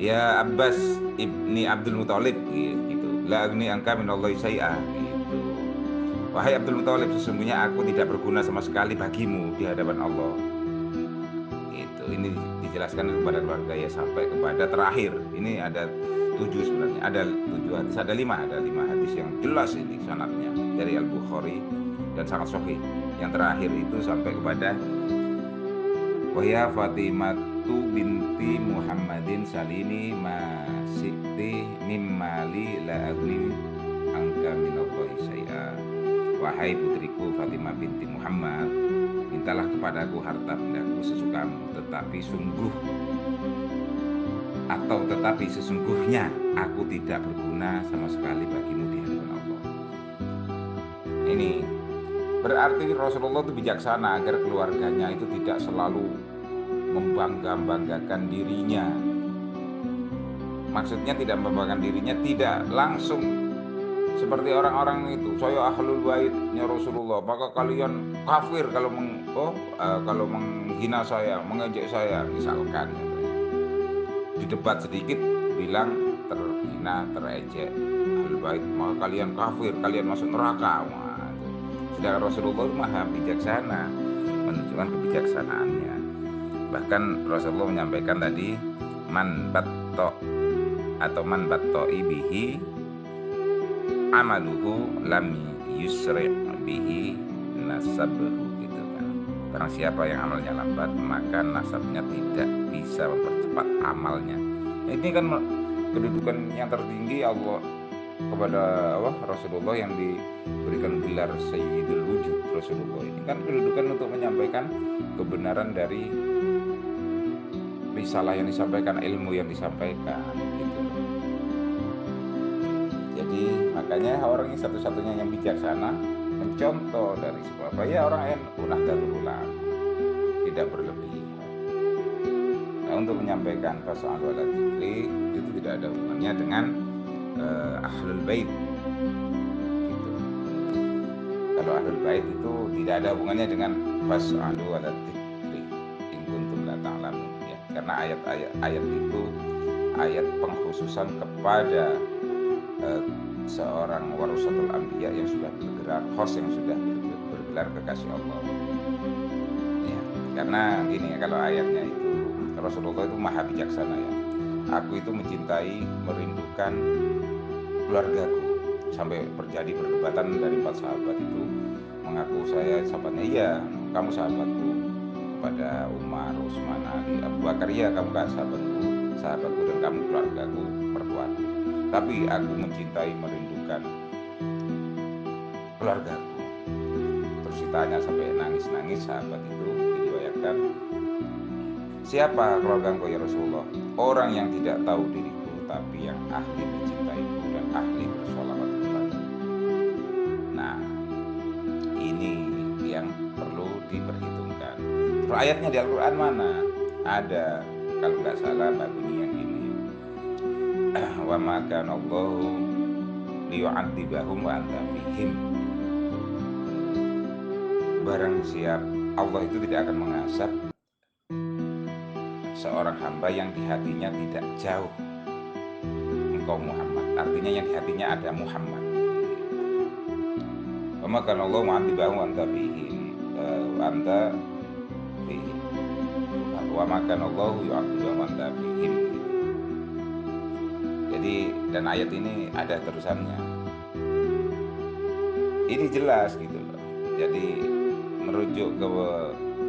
Ya Abbas ibni Abdul Muthalib gitu. la agni angka minallahi syai'a gitu. Wahai Abdul Muthalib, sesungguhnya aku tidak berguna sama sekali bagimu di hadapan Allah. Gitu. Ini dijelaskan kepada keluarga ya sampai kepada terakhir. Ini ada 7 sebenarnya. Ada 7 hadis, ada 5 hadis yang jelas ini sanadnya dari Al-Bukhari dan sangat sahih. Yang terakhir itu sampai kepada Wahya Fatimatu binti Muhammadin salini ma siti mimmali la agni angka minallahi syai'a. Wahai putriku Fatimah binti Muhammad, mintalah kepadaku harta bendaku sesukamu, tetapi sesungguhnya aku tidak berguna sama sekali bagimu di hadapan Allah. Ini berarti Rasulullah itu bijaksana agar keluarganya itu tidak selalu membanggakan dirinya. Maksudnya tidak membanggakan dirinya, tidak langsung seperti orang-orang itu, saya ahlul baitnya Rasulullah, maka kalian kafir kalau kalau menghina saya, mengejek saya, misalkan di debat sedikit bilang terhina, terejek ahlul bait, maka kalian kafir, kalian masuk neraka. Sedangkan Rasulullah itu maha bijaksana, menunjukkan kebijaksanaannya. Bahkan Rasulullah menyampaikan tadi man battoi bihi amaluhu lam yusri' bihi nasabuhu gitu kan. Barang siapa yang amalnya lambat, maka nasabnya tidak bisa mempercepat amalnya. Ini kan kedudukan yang tertinggi Allah kepada Rasulullah yang diberikan gelar Sayyidul Wujud. Rasulullah ini kan kedudukan untuk menyampaikan kebenaran dari risalah yang disampaikan, ilmu yang disampaikan gitu. Jadi makanya orang ini satu-satunya yang bijaksana mencontoh dari sebab ya orang NU Nahdlatul Ulama, tidak berlebihan. Nah, untuk menyampaikan fas'al wala dzikri itu tidak ada hubungannya dengan ahlul bait gitu. Kalau ahlul bait itu tidak ada hubungannya dengan fas'al wala dzikri in kuntum la ta'lamun ya, karena ayat itu ayat pengkhususan kepada seorang warasatul anbiya yang sudah bergerak, host yang sudah bergelar kekasih Allah ya. Karena gini ya, kalau ayatnya itu Rasulullah itu maha bijaksana ya. Aku itu mencintai, merindukan keluargaku, sampai terjadi perdebatan dari 4 sahabat itu mengaku sahabatnya, iya kamu sahabatku, kepada Umar, Utsman, Ali, Abu Bakar, iya kamu kan sahabatku dan kamu keluargaku, mertuaku. Tapi aku mencintai, merindukan keluargaku. Terus ditanya sampai nangis-nangis sahabat itu, diriwayatkan, siapa keluarga engkau ya Rasulullah? Orang yang tidak tahu diriku, tapi yang ahli mencintaiku dan ahli bersolawat kepadaku. Nah, ini yang perlu diperhitungkan. Terus ayatnya di Al-Quran mana? Ada, kalau nggak salah bunyi yang ini. Wa ma kana Allahu liyu'adzibahum wa anta fihim. Barang siap Allah itu tidak akan mengazab seorang hamba yang di hatinya tidak jauh engkau Muhammad, artinya yang di hatinya ada Muhammad. Wa ma kana Allahu mu'adzibahum wa anta fihim wa anta fihim. Wa ma kana Allahu yu'adzibahum wa anta fihim. Jadi dan ayat ini ada terusannya. Ini jelas gitu loh. Jadi merujuk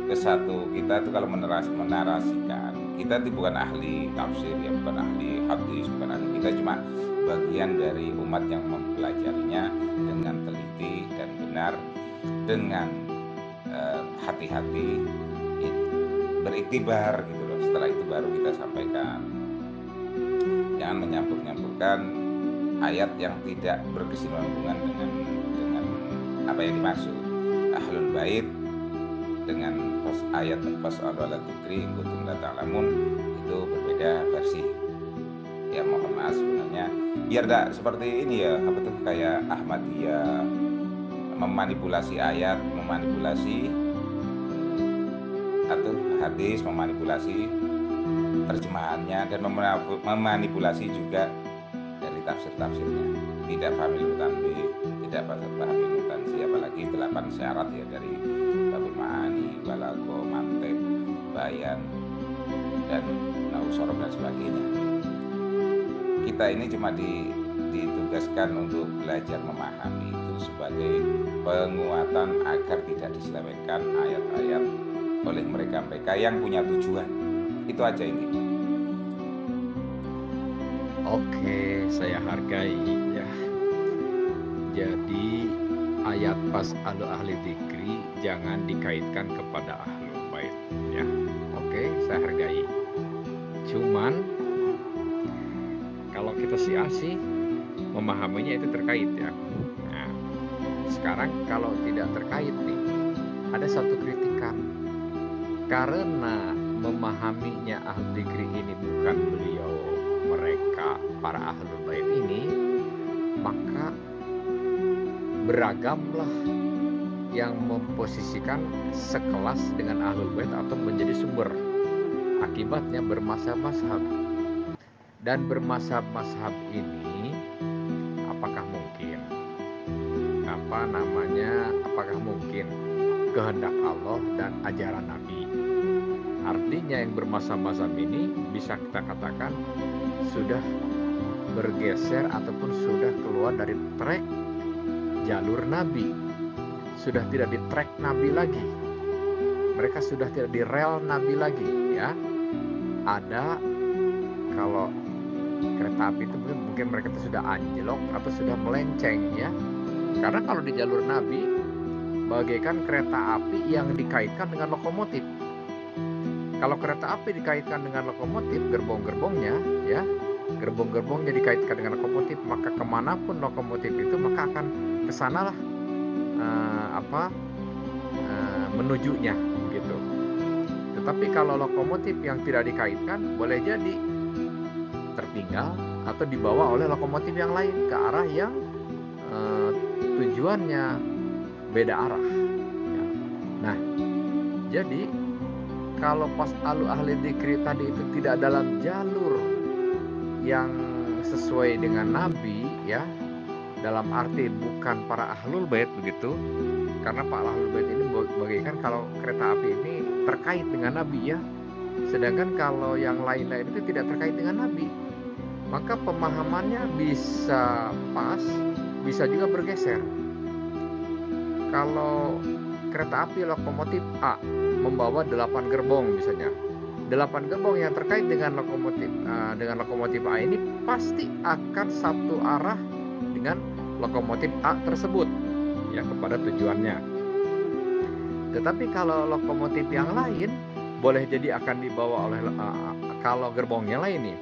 ke satu, kita itu kalau menarasikan, kita itu bukan ahli tafsir ya, bukan ahli hadis, bukan ahli, kita cuma bagian dari umat yang mempelajarinya dengan teliti dan benar, dengan hati-hati, beriktibar gitu loh. Setelah itu baru kita sampaikan. Jangan menyampur-nyampurkan ayat yang tidak berkesinambungan dengan apa yang dimaksud. Ahlul bait dengan ayat fas'al wala dzikri in kuntum la ta'lamun itu berbeda versi. Ya mohon maaf sebenarnya biar tidak seperti ini ya, apa tuh kayak Ahmadiyah memanipulasi ayat, memanipulasi atau hadis, memanipulasi terjemahannya dan memanipulasi juga dari tafsir-tafsirnya. tidak paham ilmu tanbih, tidak paham ilmu tanzih, apalagi 8 syarat ya dari babul ma'ani, balago, mantek, bayan, dan nausorob dan sebagainya. Kita ini cuma ditugaskan untuk belajar memahami itu sebagai penguatan agar tidak diselewengkan ayat-ayat oleh mereka-mereka yang punya tujuan. Itu aja intinya. Oke, saya hargai ya. Jadi ayat fas'alu ahli dzikri jangan dikaitkan kepada ahlul bait ya. Oke, saya hargai. Cuman kalau kita sih memahaminya itu terkait ya. Nah, sekarang kalau tidak terkait nih, ada satu kritikan. Karena memahaminya ahli dzikri ini bukan beliau, mereka para ahlul bait ini, maka beragamlah yang memposisikan sekelas dengan ahlul bait atau menjadi sumber. Akibatnya bermazhab-mazhab. Dan bermazhab-mazhab ini apakah mungkin? Apakah mungkin kehendak Allah dan ajaran Nabi? Artinya yang bermazhab-mazhab ini bisa kita katakan sudah bergeser ataupun sudah keluar dari trek jalur Nabi, sudah tidak di trek Nabi lagi, mereka sudah tidak di rel Nabi lagi ya. Ada kalau kereta api itu mungkin mereka itu sudah anjlok atau sudah melenceng ya, karena kalau di jalur Nabi bagaikan kereta api yang dikaitkan dengan lokomotif. Kalau kereta api dikaitkan dengan lokomotif, gerbong-gerbongnya ya, gerbong-gerbongnya dikaitkan dengan lokomotif, maka kemanapun lokomotif itu maka akan kesanalah menujunya gitu. Tetapi kalau lokomotif yang tidak dikaitkan boleh jadi tertinggal atau dibawa oleh lokomotif yang lain ke arah yang tujuannya beda arah ya. Nah, jadi kalau fas'alu ahli dzikri tadi itu tidak dalam jalur yang sesuai dengan Nabi ya, dalam arti bukan para ahlul bait begitu, karena para ahlul bait ini bagaikan kalau kereta api ini terkait dengan Nabi ya, sedangkan kalau yang lain-lain itu tidak terkait dengan Nabi, maka pemahamannya bisa pas, bisa juga bergeser. Kalau kereta api lokomotif A membawa 8 gerbong misalnya, 8 gerbong yang terkait dengan lokomotif A ini pasti akan satu arah dengan lokomotif A tersebut ya, kepada tujuannya. Tetapi kalau lokomotif yang lain boleh jadi akan dibawa oleh kalau gerbongnya lain nih,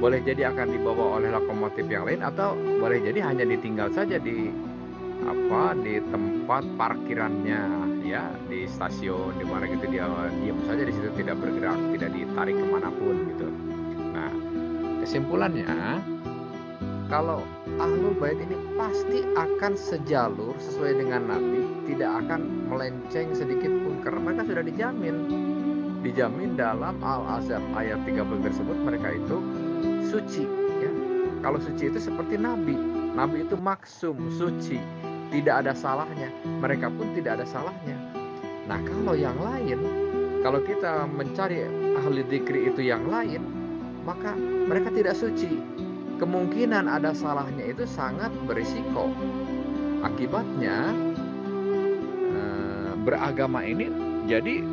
boleh jadi akan dibawa oleh lokomotif yang lain, atau boleh jadi hanya ditinggal saja di tempat parkirannya ya, di stasiun di mana gitu, dia diam saja di situ, tidak bergerak, tidak ditarik kemanapun gitu. Nah, kesimpulannya kalau ahlul bait ini pasti akan sejalur sesuai dengan Nabi, tidak akan melenceng sedikit pun, karena mereka sudah dijamin dalam Al-Ahzab ayat 30 tersebut, mereka itu suci ya. Kalau suci itu seperti Nabi itu maksum, suci, tidak ada salahnya, mereka pun tidak ada salahnya. Nah, kalau yang lain, kalau kita mencari ahli dzikri itu yang lain, maka mereka tidak suci. Kemungkinan ada salahnya itu sangat berisiko. Akibatnya beragama ini jadi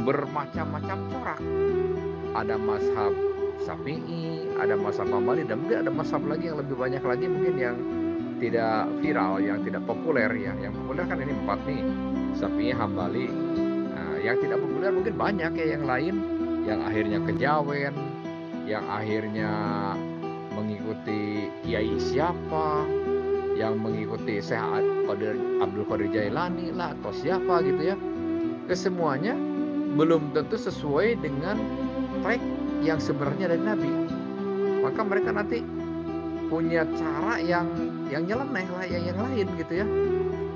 bermacam-macam corak. Ada mazhab Syafi'i, ada mazhab Hambali, dan mungkin ada mazhab lagi yang lebih banyak lagi mungkin yang tidak viral, yang tidak populer ya. Yang populer kan ini 4 nih, Syafi'i, Hambali. Nah, yang tidak populer mungkin banyak ya yang lain, yang akhirnya kejawen, yang akhirnya mengikuti kiai siapa, yang mengikuti Syekh Abdul Qadir Jailani lah atau siapa gitu ya. Kesemuanya belum tentu sesuai dengan track yang sebenarnya dari Nabi. Maka mereka nanti punya cara yang nyeleneh lah, yang lain gitu ya.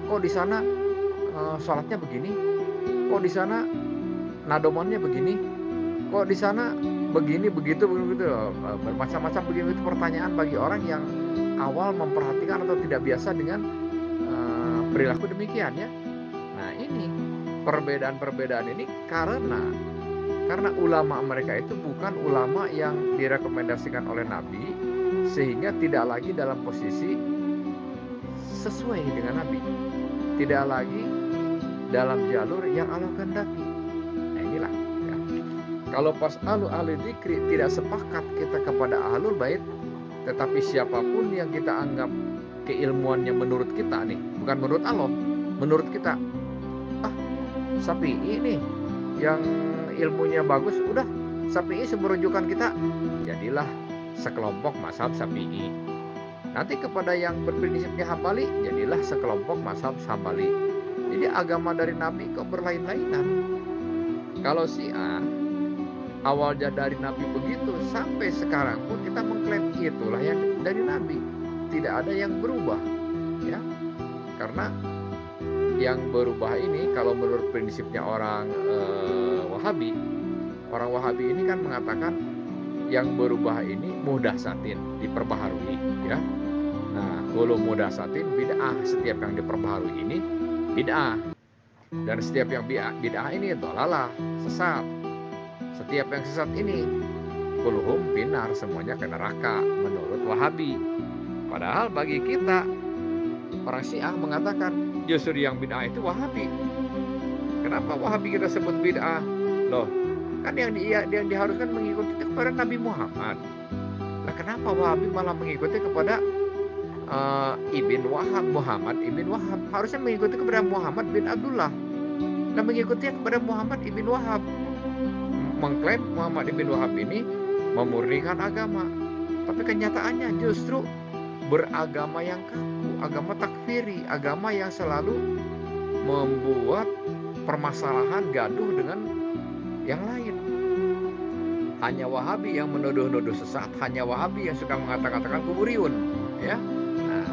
Kok di sana sholatnya begini, kok di sana nadomannya begini, kok di sana begini begitu, bermacam-macam begitu. Itu pertanyaan bagi orang yang awal memperhatikan atau tidak biasa dengan perilaku demikian ya. Nah ini perbedaan-perbedaan ini karena ulama mereka itu bukan ulama yang direkomendasikan oleh Nabi, sehingga tidak lagi dalam posisi sesuai dengan Nabi, tidak lagi dalam jalur yang Allah kehendaki. Nah inilah ya. Kalau pas ahlu dzikri tidak sepakat kita kepada ahlul bait, tetapi siapapun yang kita anggap keilmuannya menurut kita nih, bukan menurut Allah, menurut kita, Syafi'i nih yang ilmunya bagus, udah Syafi'i semerujukan kita, jadilah sekelompok mazhab Syafi'i. Nanti kepada yang berprinsipnya Hambali, jadilah sekelompok mazhab Hambali. Jadi agama dari Nabi kok berlain-lainan. Kalau Syiah awalnya dari Nabi begitu, sampai sekarang pun kita mengklaim itulah yang dari Nabi, tidak ada yang berubah ya. Karena yang berubah ini kalau menurut prinsipnya orang Wahabi ini kan mengatakan yang berubah ini muhdatsatin, diperbaharui ya. Nah, kalau muhdatsatin bid'ah, setiap yang diperbaharui ini bid'ah, dan setiap yang bid'ah ini dhalalah, sesat. Setiap yang sesat ini kulhum binar, semuanya ke neraka menurut Wahabi. Padahal bagi kita orang Syiah mengatakan justru yang bid'ah itu Wahabi. Kenapa Wahabi kita sebut bid'ah? Loh, kan yang diharuskan mengikuti itu kepada Nabi Muhammad. Nah, kenapa Wahabi malah mengikuti kepada Ibn Wahab, Muhammad Ibn Wahab? Harusnya mengikuti kepada Muhammad bin Abdullah. Nah, mengikuti kepada Muhammad Ibn Wahab, mengklaim Muhammad Ibn Wahab ini memurnikan agama, tapi kenyataannya justru beragama yang kaku, agama takfiri, agama yang selalu membuat permasalahan gaduh dengan yang lain. Hanya Wahabi yang menuduh-nuduh sesat, hanya Wahabi yang suka mengatakan kuburiyun ya. Nah,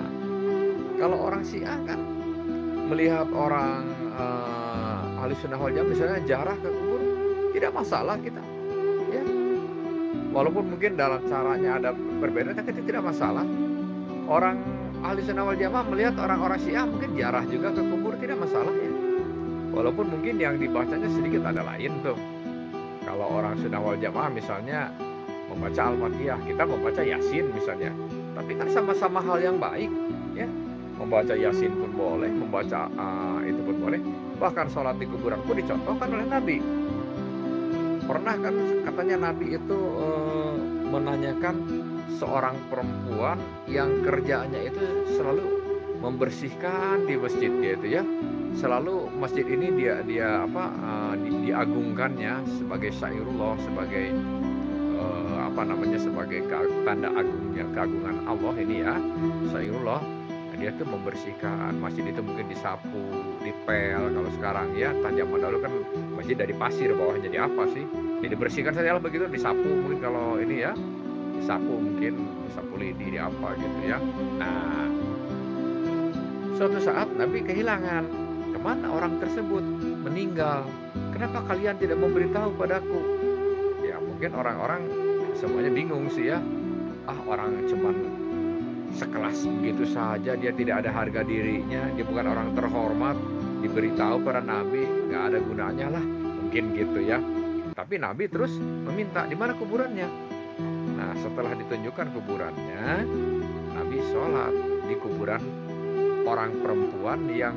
kalau orang Syiah kan melihat orang ahli sunnah wal jamaah misalnya jarah ke kubur, tidak masalah kita ya, walaupun mungkin dalam caranya ada perbedaan, tapi itu tidak masalah. Orang ahli sunnah wal jamaah melihat orang-orang Syiah mungkin jarah juga ke kubur, tidak masalah ya, walaupun mungkin yang dibacanya sedikit ada lain tuh. Kalau orang sunnah wal jamaah misalnya membaca Al-Fatihah, kita membaca Yasin misalnya, tapi kan sama-sama hal yang baik ya. Membaca Yasin pun boleh, membaca itu pun boleh. Bahkan sholat di kuburan pun dicontohkan oleh Nabi. Pernah kan katanya Nabi itu menanyakan seorang perempuan yang kerjaannya itu selalu membersihkan di masjid dia itu ya. Selalu masjid ini dia diagungkannya sebagai syairullah, sebagai sebagai tanda agungnya, keagungan Allah ini ya, syairullah. Dia tuh membersihkan masjid itu, mungkin disapu, dipel kalau sekarang ya. Zaman dahulu kan masjid dari pasir, bawahnya jadi apa sih? Jadi dibersihkan saja lah begitu, disapu mungkin kalau ini ya, disapu mungkin, disapu lidi, di apa gitu ya. Nah, suatu saat Nabi kehilangan, kemana orang tersebut, meninggal. Kenapa kalian tidak memberitahu padaku? Ya mungkin orang-orang semuanya bingung sih ya. Orang cuman sekelas begitu saja, dia tidak ada harga dirinya, dia bukan orang terhormat, diberitahu para Nabi nggak ada gunanya lah, mungkin gitu ya. Tapi Nabi terus meminta, di mana kuburannya? Nah, setelah ditunjukkan kuburannya, Nabi sholat di kuburan orang perempuan yang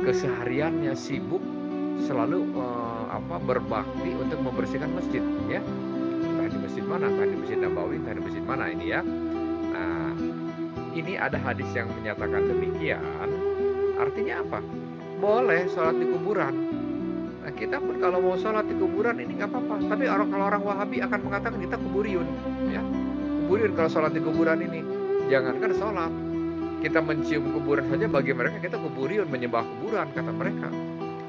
kesehariannya sibuk selalu berbakti untuk membersihkan masjid ya. Entah di masjid mana, entah di masjid Nabawi, entah di masjid mana ini ya. Nah, ini ada hadis yang menyatakan demikian. Artinya apa? Boleh sholat di kuburan. Nah, kita pun kalau mau sholat di kuburan ini nggak apa-apa. Tapi kalau orang Wahabi akan mengatakan kita kuburiyun, ya. Kuburiyun kalau sholat di kuburan ini. Jangankan sholat, kita mencium kuburan saja bagi mereka kita kuburiyun, menyembah kuburan kata mereka.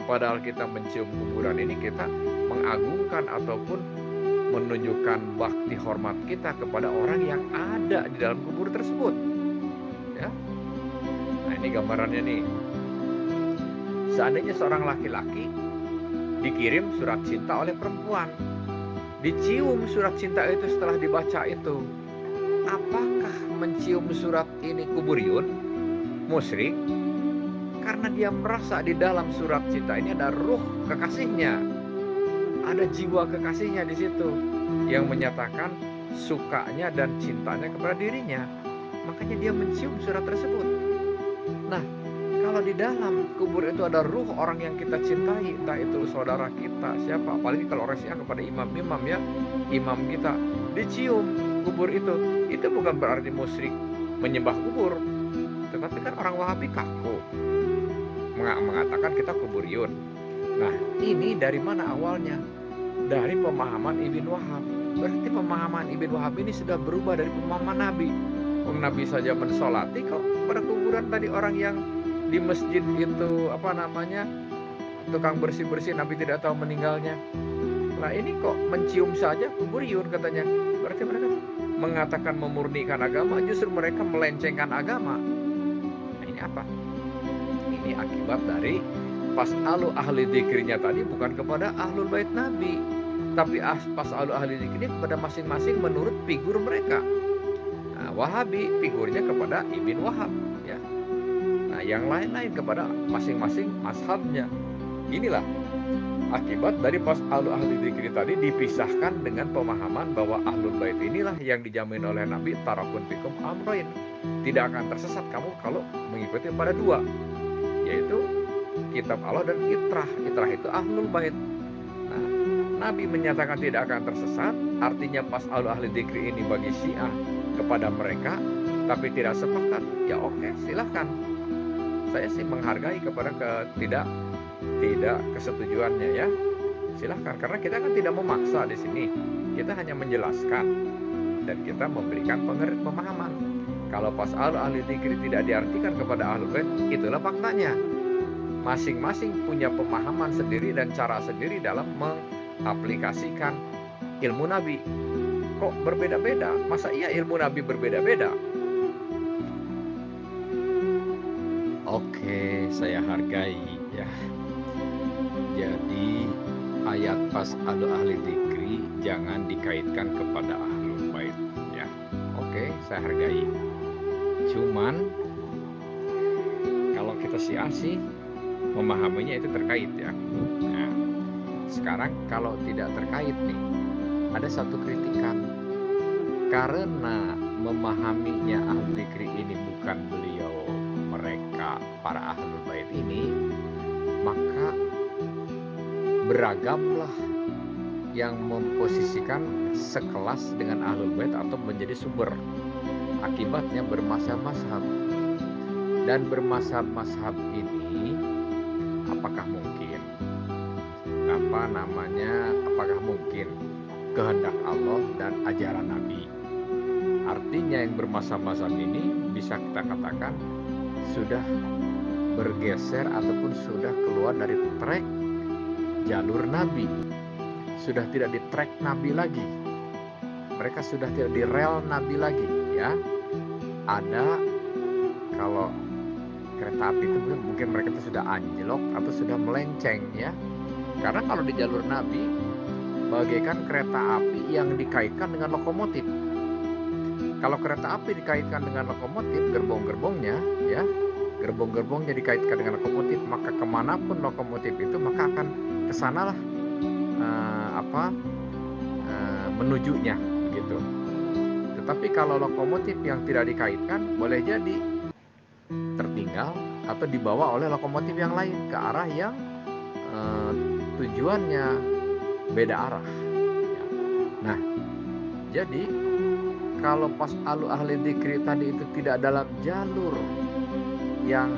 Padahal kita mencium kuburan ini kita mengagungkan ataupun menunjukkan bakti hormat kita kepada orang yang ada di dalam kubur tersebut ya. Nah, ini gambarannya nih. Seandainya seorang laki-laki dikirim surat cinta oleh perempuan, dicium surat cinta itu setelah dibaca itu, apakah mencium surat ini kuburiyun, musyrik? Karena dia merasa di dalam surat cinta ini ada ruh kekasihnya, ada jiwa kekasihnya di situ yang menyatakan sukanya dan cintanya kepada dirinya. Makanya dia mencium surat tersebut. Nah, kalau di dalam kubur itu ada ruh orang yang kita cintai, entah itu saudara kita, siapa, apalagi kalau orang Syiah kepada imam-imam ya, imam kita, dicium kubur itu bukan berarti musyrik menyembah kubur, tetapi kan orang Wahabi kaku mengatakan kita kuburiyun. Nah, ini dari mana awalnya? Dari pemahaman Ibn Wahab. Berarti pemahaman Ibn Wahab ini sudah berubah dari pemahaman Nabi. Nabi saja mensolati kok pada kuburan tadi orang yang di masjid itu tukang bersih-bersih, Nabi tidak tahu meninggalnya. Nah ini kok mencium saja kuburiyun katanya. Berarti mereka mengatakan memurnikan agama, justru mereka melencengkan agama. Nah ini apa? Ini akibat dari pas'alu ahli dzikrinya tadi bukan kepada ahlul bait Nabi, tapi pas'alu ahli dzikrinya kepada masing-masing menurut figur mereka. Nah, Wahabi figurnya kepada Ibn Wahab ya. Nah, yang lain-lain kepada masing-masing mazhabnya. Inilah akibat dari pas'alu ahli dzikri tadi dipisahkan dengan pemahaman bahwa ahlul bait inilah yang dijamin oleh Nabi, tarakun fikum amroin. Tidak akan tersesat kamu kalau mengikuti pada dua, yaitu kitab Allah dan itrah. Itrah itu ahlul bait. Nah, Nabi menyatakan tidak akan tersesat, artinya pas'alu ahli dzikri ini bagi Syiah kepada mereka, tapi tidak sepakat. Ya oke, silahkan. Saya sih menghargai kepada tidak kesetujuannya ya. Silahkan, karena kita kan tidak memaksa di sini. Kita hanya menjelaskan dan kita memberikan pemahaman. Kalau pas'alu ahli dzikri tidak diartikan kepada ahlul bait, itulah faktanya. Masing-masing punya pemahaman sendiri dan cara sendiri dalam mengaplikasikan ilmu Nabi. Kok berbeda-beda? Masa iya ilmu Nabi berbeda-beda? Oke, saya hargai ya. Jadi ayat pas'alu ahli dzikri jangan dikaitkan kepada ahlul bait ya. Oke, saya hargai. Cuman kalau kita Syiah sih memahaminya itu terkait ya. Nah, sekarang kalau tidak terkait nih, ada satu kritikan. Karena memahaminya ahli dzikri ini bukan beliau, mereka para ahlul bait ini, maka beragamlah yang memposisikan sekelas dengan ahlul bait atau menjadi sumber. Akibatnya bermazhab-mazhab. Dan bermazhab-mazhab ini apakah mungkin kehendak Allah dan ajaran Nabi? Artinya yang bermazhab-mazhab ini bisa kita katakan sudah bergeser ataupun sudah keluar dari trek jalur Nabi, sudah tidak di trek Nabi lagi, mereka sudah tidak di rel Nabi lagi ya. Ada kalau kereta api itu mungkin mereka itu sudah anjlok atau sudah melenceng ya. Karena kalau di jalur Nabi bagaikan kereta api yang dikaitkan dengan lokomotif. Kalau kereta api dikaitkan dengan lokomotif, gerbong-gerbongnya dikaitkan dengan lokomotif, maka kemanapun lokomotif itu maka akan kesanalah menujunya begitu. Tetapi kalau lokomotif yang tidak dikaitkan boleh jadi tertinggal atau dibawa oleh lokomotif yang lain ke arah yang tujuannya beda arah ya. Nah, jadi kalau pas'alu ahli dzikri tadi itu tidak dalam jalur yang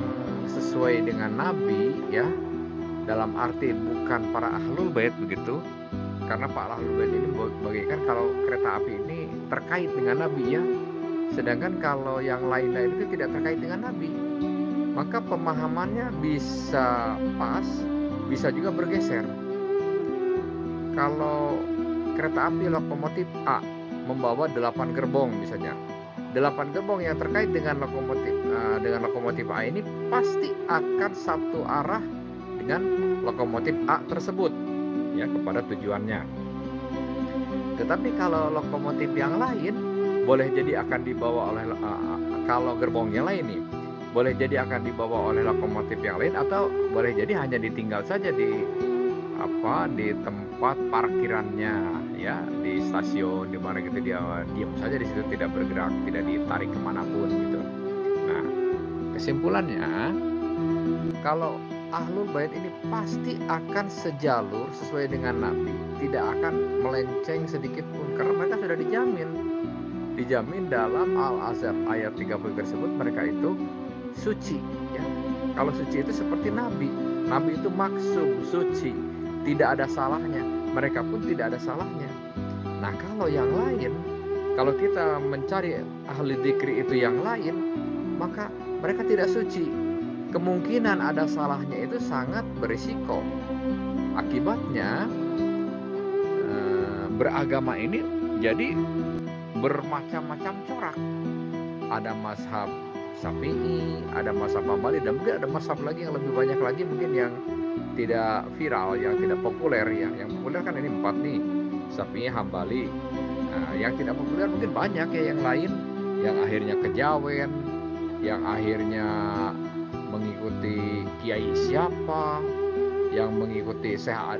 sesuai dengan Nabi ya, dalam arti bukan para ahlul bait begitu, karena para ahlul bait ini bagaikan kalau kereta api ini terkait dengan Nabi ya, sedangkan kalau yang lain-lain itu tidak terkait dengan Nabi, maka pemahamannya bisa pas, bisa juga bergeser. Kalau kereta api lokomotif A membawa 8 gerbong misalnya, 8 gerbong yang terkait dengan lokomotif A ini pasti akan satu arah dengan lokomotif A tersebut ya kepada tujuannya. Tetapi kalau lokomotif yang lain boleh jadi akan dibawa oleh kalau gerbongnya lain nih, boleh jadi akan dibawa oleh lokomotif yang lain, atau boleh jadi hanya ditinggal saja di tempat parkirannya, ya, di stasiun di mana gitu, dia diam saja di situ, tidak bergerak, tidak ditarik kemanapun gitu. Nah, kesimpulannya, kalau Ahlul Bait ini pasti akan sejalur sesuai dengan Nabi, tidak akan melenceng sedikit pun, karena mereka sudah dijamin dalam Al-Ahzab ayat 30 tersebut, mereka itu suci, ya. Kalau suci itu seperti Nabi. Nabi itu maksum, suci, tidak ada salahnya. Mereka pun tidak ada salahnya. Nah, kalau yang lain, kalau kita mencari ahli dzikri itu yang lain, maka mereka tidak suci. Kemungkinan ada salahnya itu sangat berisiko. Akibatnya, beragama ini jadi bermacam-macam corak. Ada mazhab Syafi'i, ada mazhab Hambali, dan mungkin ada mazhab lagi yang lebih banyak lagi, mungkin yang tidak viral, yang tidak populer ya. Yang populer kan ini 4 nih, Syafi'i, Hambali. Nah, yang tidak populer mungkin banyak ya yang lain, yang akhirnya kejawen, yang akhirnya mengikuti kiai siapa, yang mengikuti Syekh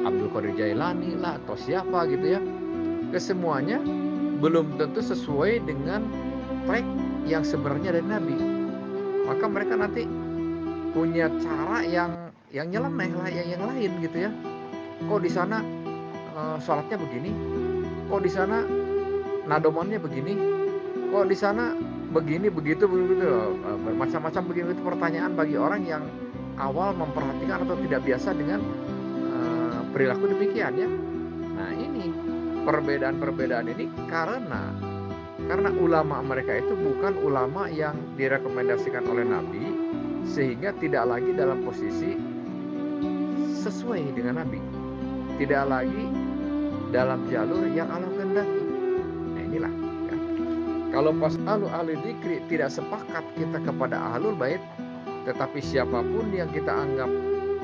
Abdul Qadir Jailani lah, atau siapa gitu ya. Kesemuanya belum tentu sesuai dengan track yang sebenarnya dari Nabi. Maka mereka nanti punya cara yang nyeleneh lah, yang lain gitu ya. Kok di sana sholatnya begini, kok di sana nadomannya begini, kok di sana begini begitu begitu, bermacam-macam begini. Itu pertanyaan bagi orang yang awal memperhatikan atau tidak biasa dengan perilaku demikian ya. Nah, ini perbedaan-perbedaan ini karena ulama mereka itu bukan ulama yang direkomendasikan oleh Nabi, sehingga tidak lagi dalam posisi sesuai dengan Nabi, tidak lagi dalam jalur yang Allah kehendaki. Nah, inilah ya. Kalau pas ahli dzikri tidak sepakat kita kepada Ahlul Bait, tetapi siapapun yang kita anggap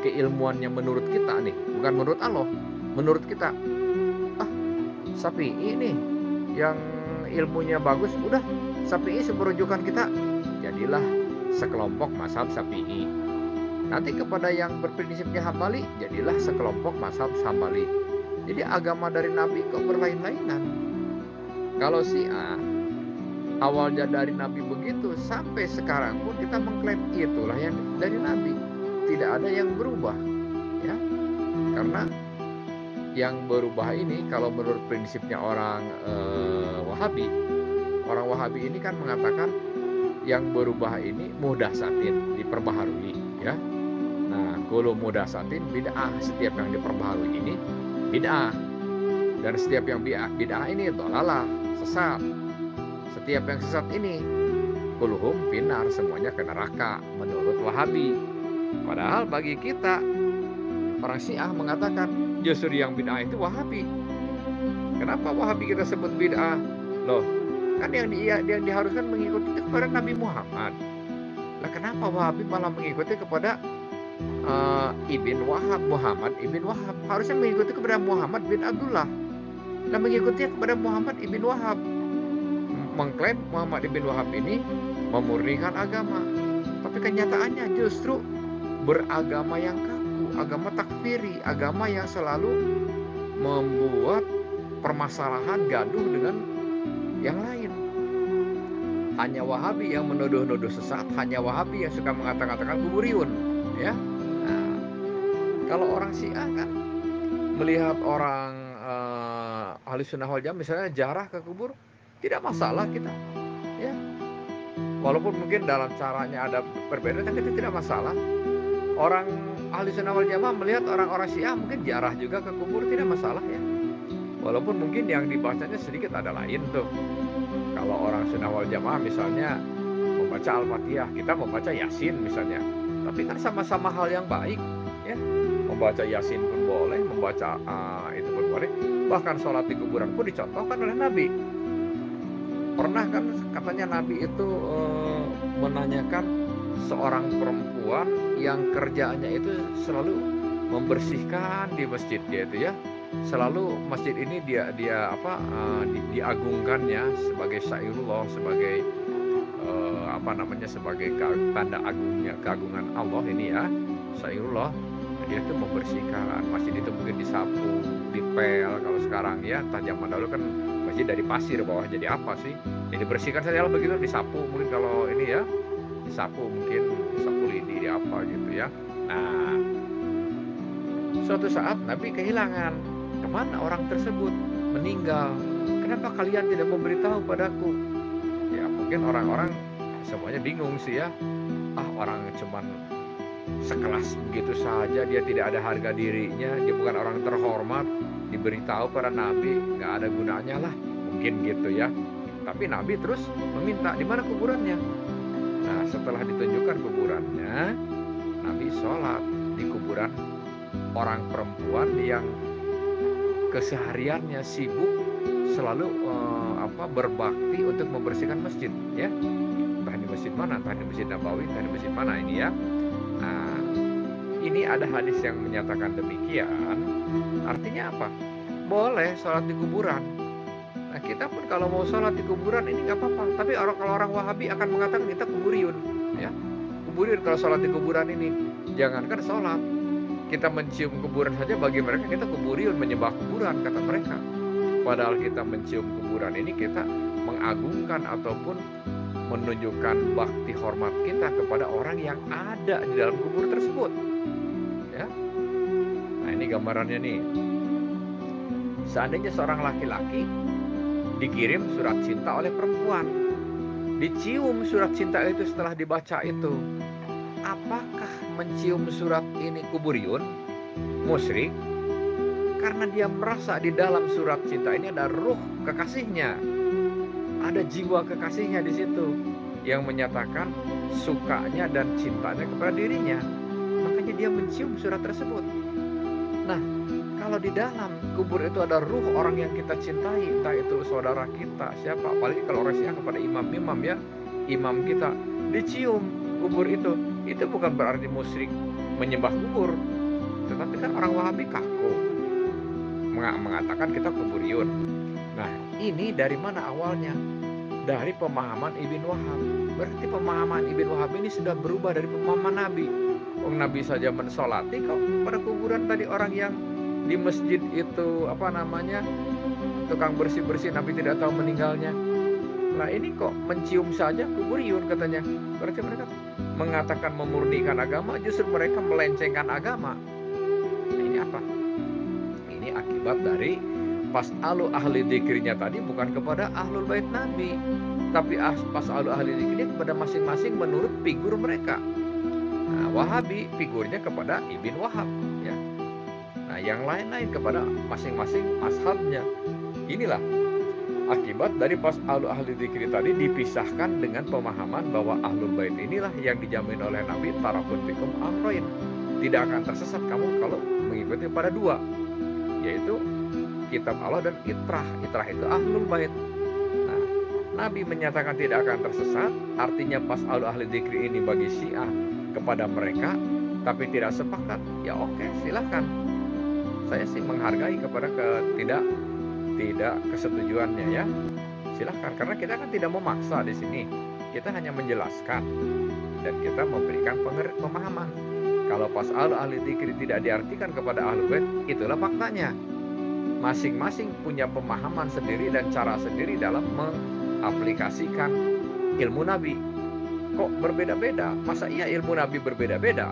keilmuannya menurut kita nih, bukan menurut Allah, menurut kita, Syafi'i nih yang ilmunya bagus, udah Syafi'i semerujukan kita, jadilah sekelompok mazhab Syafi'i. Nanti kepada yang berprinsipnya Hambali, jadilah sekelompok mazhab Hambali. Jadi agama dari Nabi kok berlain-lainan. Kalau Syiah awalnya dari Nabi begitu, sampai sekarang pun kita mengklaim itulah yang dari Nabi, tidak ada yang berubah ya. Karena yang berubah ini, kalau menurut prinsipnya orang Wahabi, orang Wahabi ini kan mengatakan yang berubah ini muhdatsatin, diperbaharui ya. Nah, kalau muhdatsatin bid'ah, setiap yang diperbaharui ini bid'ah, dan setiap yang bid'ah ini dhalalah, sesat. Setiap yang sesat ini kulhum finnar, semuanya ke neraka menurut Wahabi. Padahal bagi kita orang Syiah mengatakan justru yang bid'ah itu Wahabi. Kenapa Wahabi kita sebut bid'ah? Loh, kan yang diharuskan mengikuti itu kepada Nabi Muhammad. Lah, kenapa Wahabi malah mengikuti kepada Ibn Wahab, Muhammad Ibn Wahab? Harusnya mengikuti kepada Muhammad bin Abdullah. Lah, mengikuti kepada Muhammad Ibn Wahab, mengklaim Muhammad Ibn Wahab ini memurnikan agama. Tapi kenyataannya justru beragama yang kaku, agama takfiri, agama yang selalu membuat permasalahan gaduh dengan yang lain. Hanya Wahabi yang menuduh-nuduh sesat, hanya Wahabi yang suka mengatakan kuburiyun ya. Nah, kalau orang Syiah kan melihat orang ahli sunnah wal jamaah misalnya ziarah ke kubur, tidak masalah kita ya. Walaupun mungkin dalam caranya ada perbedaan, tapi itu tidak masalah. Orang ahli sunnah wal jamaah melihat orang-orang Syiah mungkin ziarah juga ke kubur, tidak masalah ya. Walaupun mungkin yang dibacanya sedikit ada lain tuh. Kalau orang sunnah wal jamaah misalnya membaca Al-Fatihah, kita membaca Yasin misalnya, tapi kan sama-sama hal yang baik ya. Membaca Yasin pun boleh, membaca itu pun boleh. Bahkan sholat di kuburan pun dicontohkan oleh Nabi. Pernah kan katanya Nabi itu menanyakan seorang perempuan yang kerjaannya itu selalu membersihkan di masjid dia itu ya. selalu masjid ini dia dia apa, diagungkannya sebagai syairullah, sebagai, apa namanya, sebagai tanda agungnya keagungan Allah ini ya, syairullah. Dia tuh membersihkan masjid itu, mungkin disapu, dipel kalau sekarang ya, entah zaman dahulu kan masjid dari pasir bawah jadi apa sih, ya dibersihkan sajalah begitu, disapu mungkin kalau ini ya, disapu mungkin, disapu lidi, di apa gitu ya. Nah, suatu saat Nabi kehilangan. Kemana orang tersebut? Meninggal. Kenapa kalian tidak memberitahu padaku? Ya mungkin orang-orang semuanya bingung sih ya. Ah, orang cuman sekelas begitu saja, dia tidak ada harga dirinya, dia bukan orang terhormat, diberitahu para nabi, nggak ada gunanya lah. Mungkin gitu ya. Tapi Nabi terus meminta, di mana kuburannya? Nah, setelah ditunjukkan kuburannya, Nabi sholat di kuburan orang perempuan yang kesehariannya sibuk selalu, berbakti untuk membersihkan masjid ya. Entah di masjid mana, entah di Masjid Nabawi, entah di masjid mana ini ya. Nah, ini ada hadis yang menyatakan demikian, artinya apa? Boleh sholat di kuburan. Nah, kita pun kalau mau sholat di kuburan ini nggak apa-apa, tapi kalau orang Wahabi akan mengatakan kita kuburiyun ya. Kuburiyun kalau sholat di kuburan ini. Jangankan sholat, kita mencium kuburan saja bagi mereka kita kuburiyun, menyembah kuburan kata mereka. Padahal kita mencium kuburan ini kita mengagungkan ataupun menunjukkan bakti hormat kita kepada orang yang ada di dalam kubur tersebut. Ya. Nah, ini gambarannya nih. Seandainya seorang laki-laki dikirim surat cinta oleh perempuan, dicium surat cinta itu setelah dibaca itu, apakah mencium surat ini kuburiyun, musyrik? Karena dia merasa di dalam surat cinta ini ada ruh kekasihnya, ada jiwa kekasihnya di situ yang menyatakan sukanya dan cintanya kepada dirinya. Makanya dia mencium surat tersebut. Nah, kalau di dalam kubur itu ada ruh orang yang kita cintai, entah itu saudara kita, siapa, apalagi kalau orang Syiah kepada imam-imam ya, imam kita, dicium kubur itu bukan berarti musyrik menyembah kubur, tetapi kan orang Wahabi kaku mengatakan kita kuburiyun. Nah, ini dari mana awalnya? Dari pemahaman Ibn Wahab. Berarti pemahaman Ibn Wahab ini sudah berubah dari pemahaman Nabi. Nabi saja mensolati kok pada kuburan tadi orang yang di masjid itu tukang bersih-bersih, Nabi tidak tahu meninggalnya. Nah, ini kok mencium saja kuburiyun katanya. Berarti mereka mengatakan memurnikan agama, justru mereka melencengkan agama. Nah, ini apa? Ini akibat dari pas'alu ahli dzikirnya tadi bukan kepada ahlul bait Nabi, tapi pas'alu ahli dzikirnya kepada masing-masing menurut figur mereka. Nah, Wahabi figurnya kepada Ibn Wahab ya. Nah, yang lain-lain kepada masing-masing mazhabnya. Inilah akibat dari pas'alu ahli dzikir tadi dipisahkan dengan pemahaman bahwa ahlul bait inilah yang dijamin oleh Nabi, tarakun fikum amroin. Tidak akan tersesat kamu kalau mengikuti pada dua, yaitu kitab Allah dan itrah. Itrah itu ahlul bait. Nah, Nabi menyatakan tidak akan tersesat, artinya pas'alu ahli dzikri ini bagi Syiah kepada mereka, tapi tidak sepakat. Ya oke, silahkan. Saya sih menghargai kepada tidak kesetujuannya ya. Silahkan, karena kita kan tidak memaksa di sini. Kita hanya menjelaskan dan kita memberikan pemahaman. Kalau pas'alu ahli dzikri tidak diartikan kepada ahlul bait, itulah faktanya. Masing-masing punya pemahaman sendiri dan cara sendiri dalam mengaplikasikan ilmu Nabi. Kok berbeda-beda? Masa iya ilmu Nabi berbeda-beda?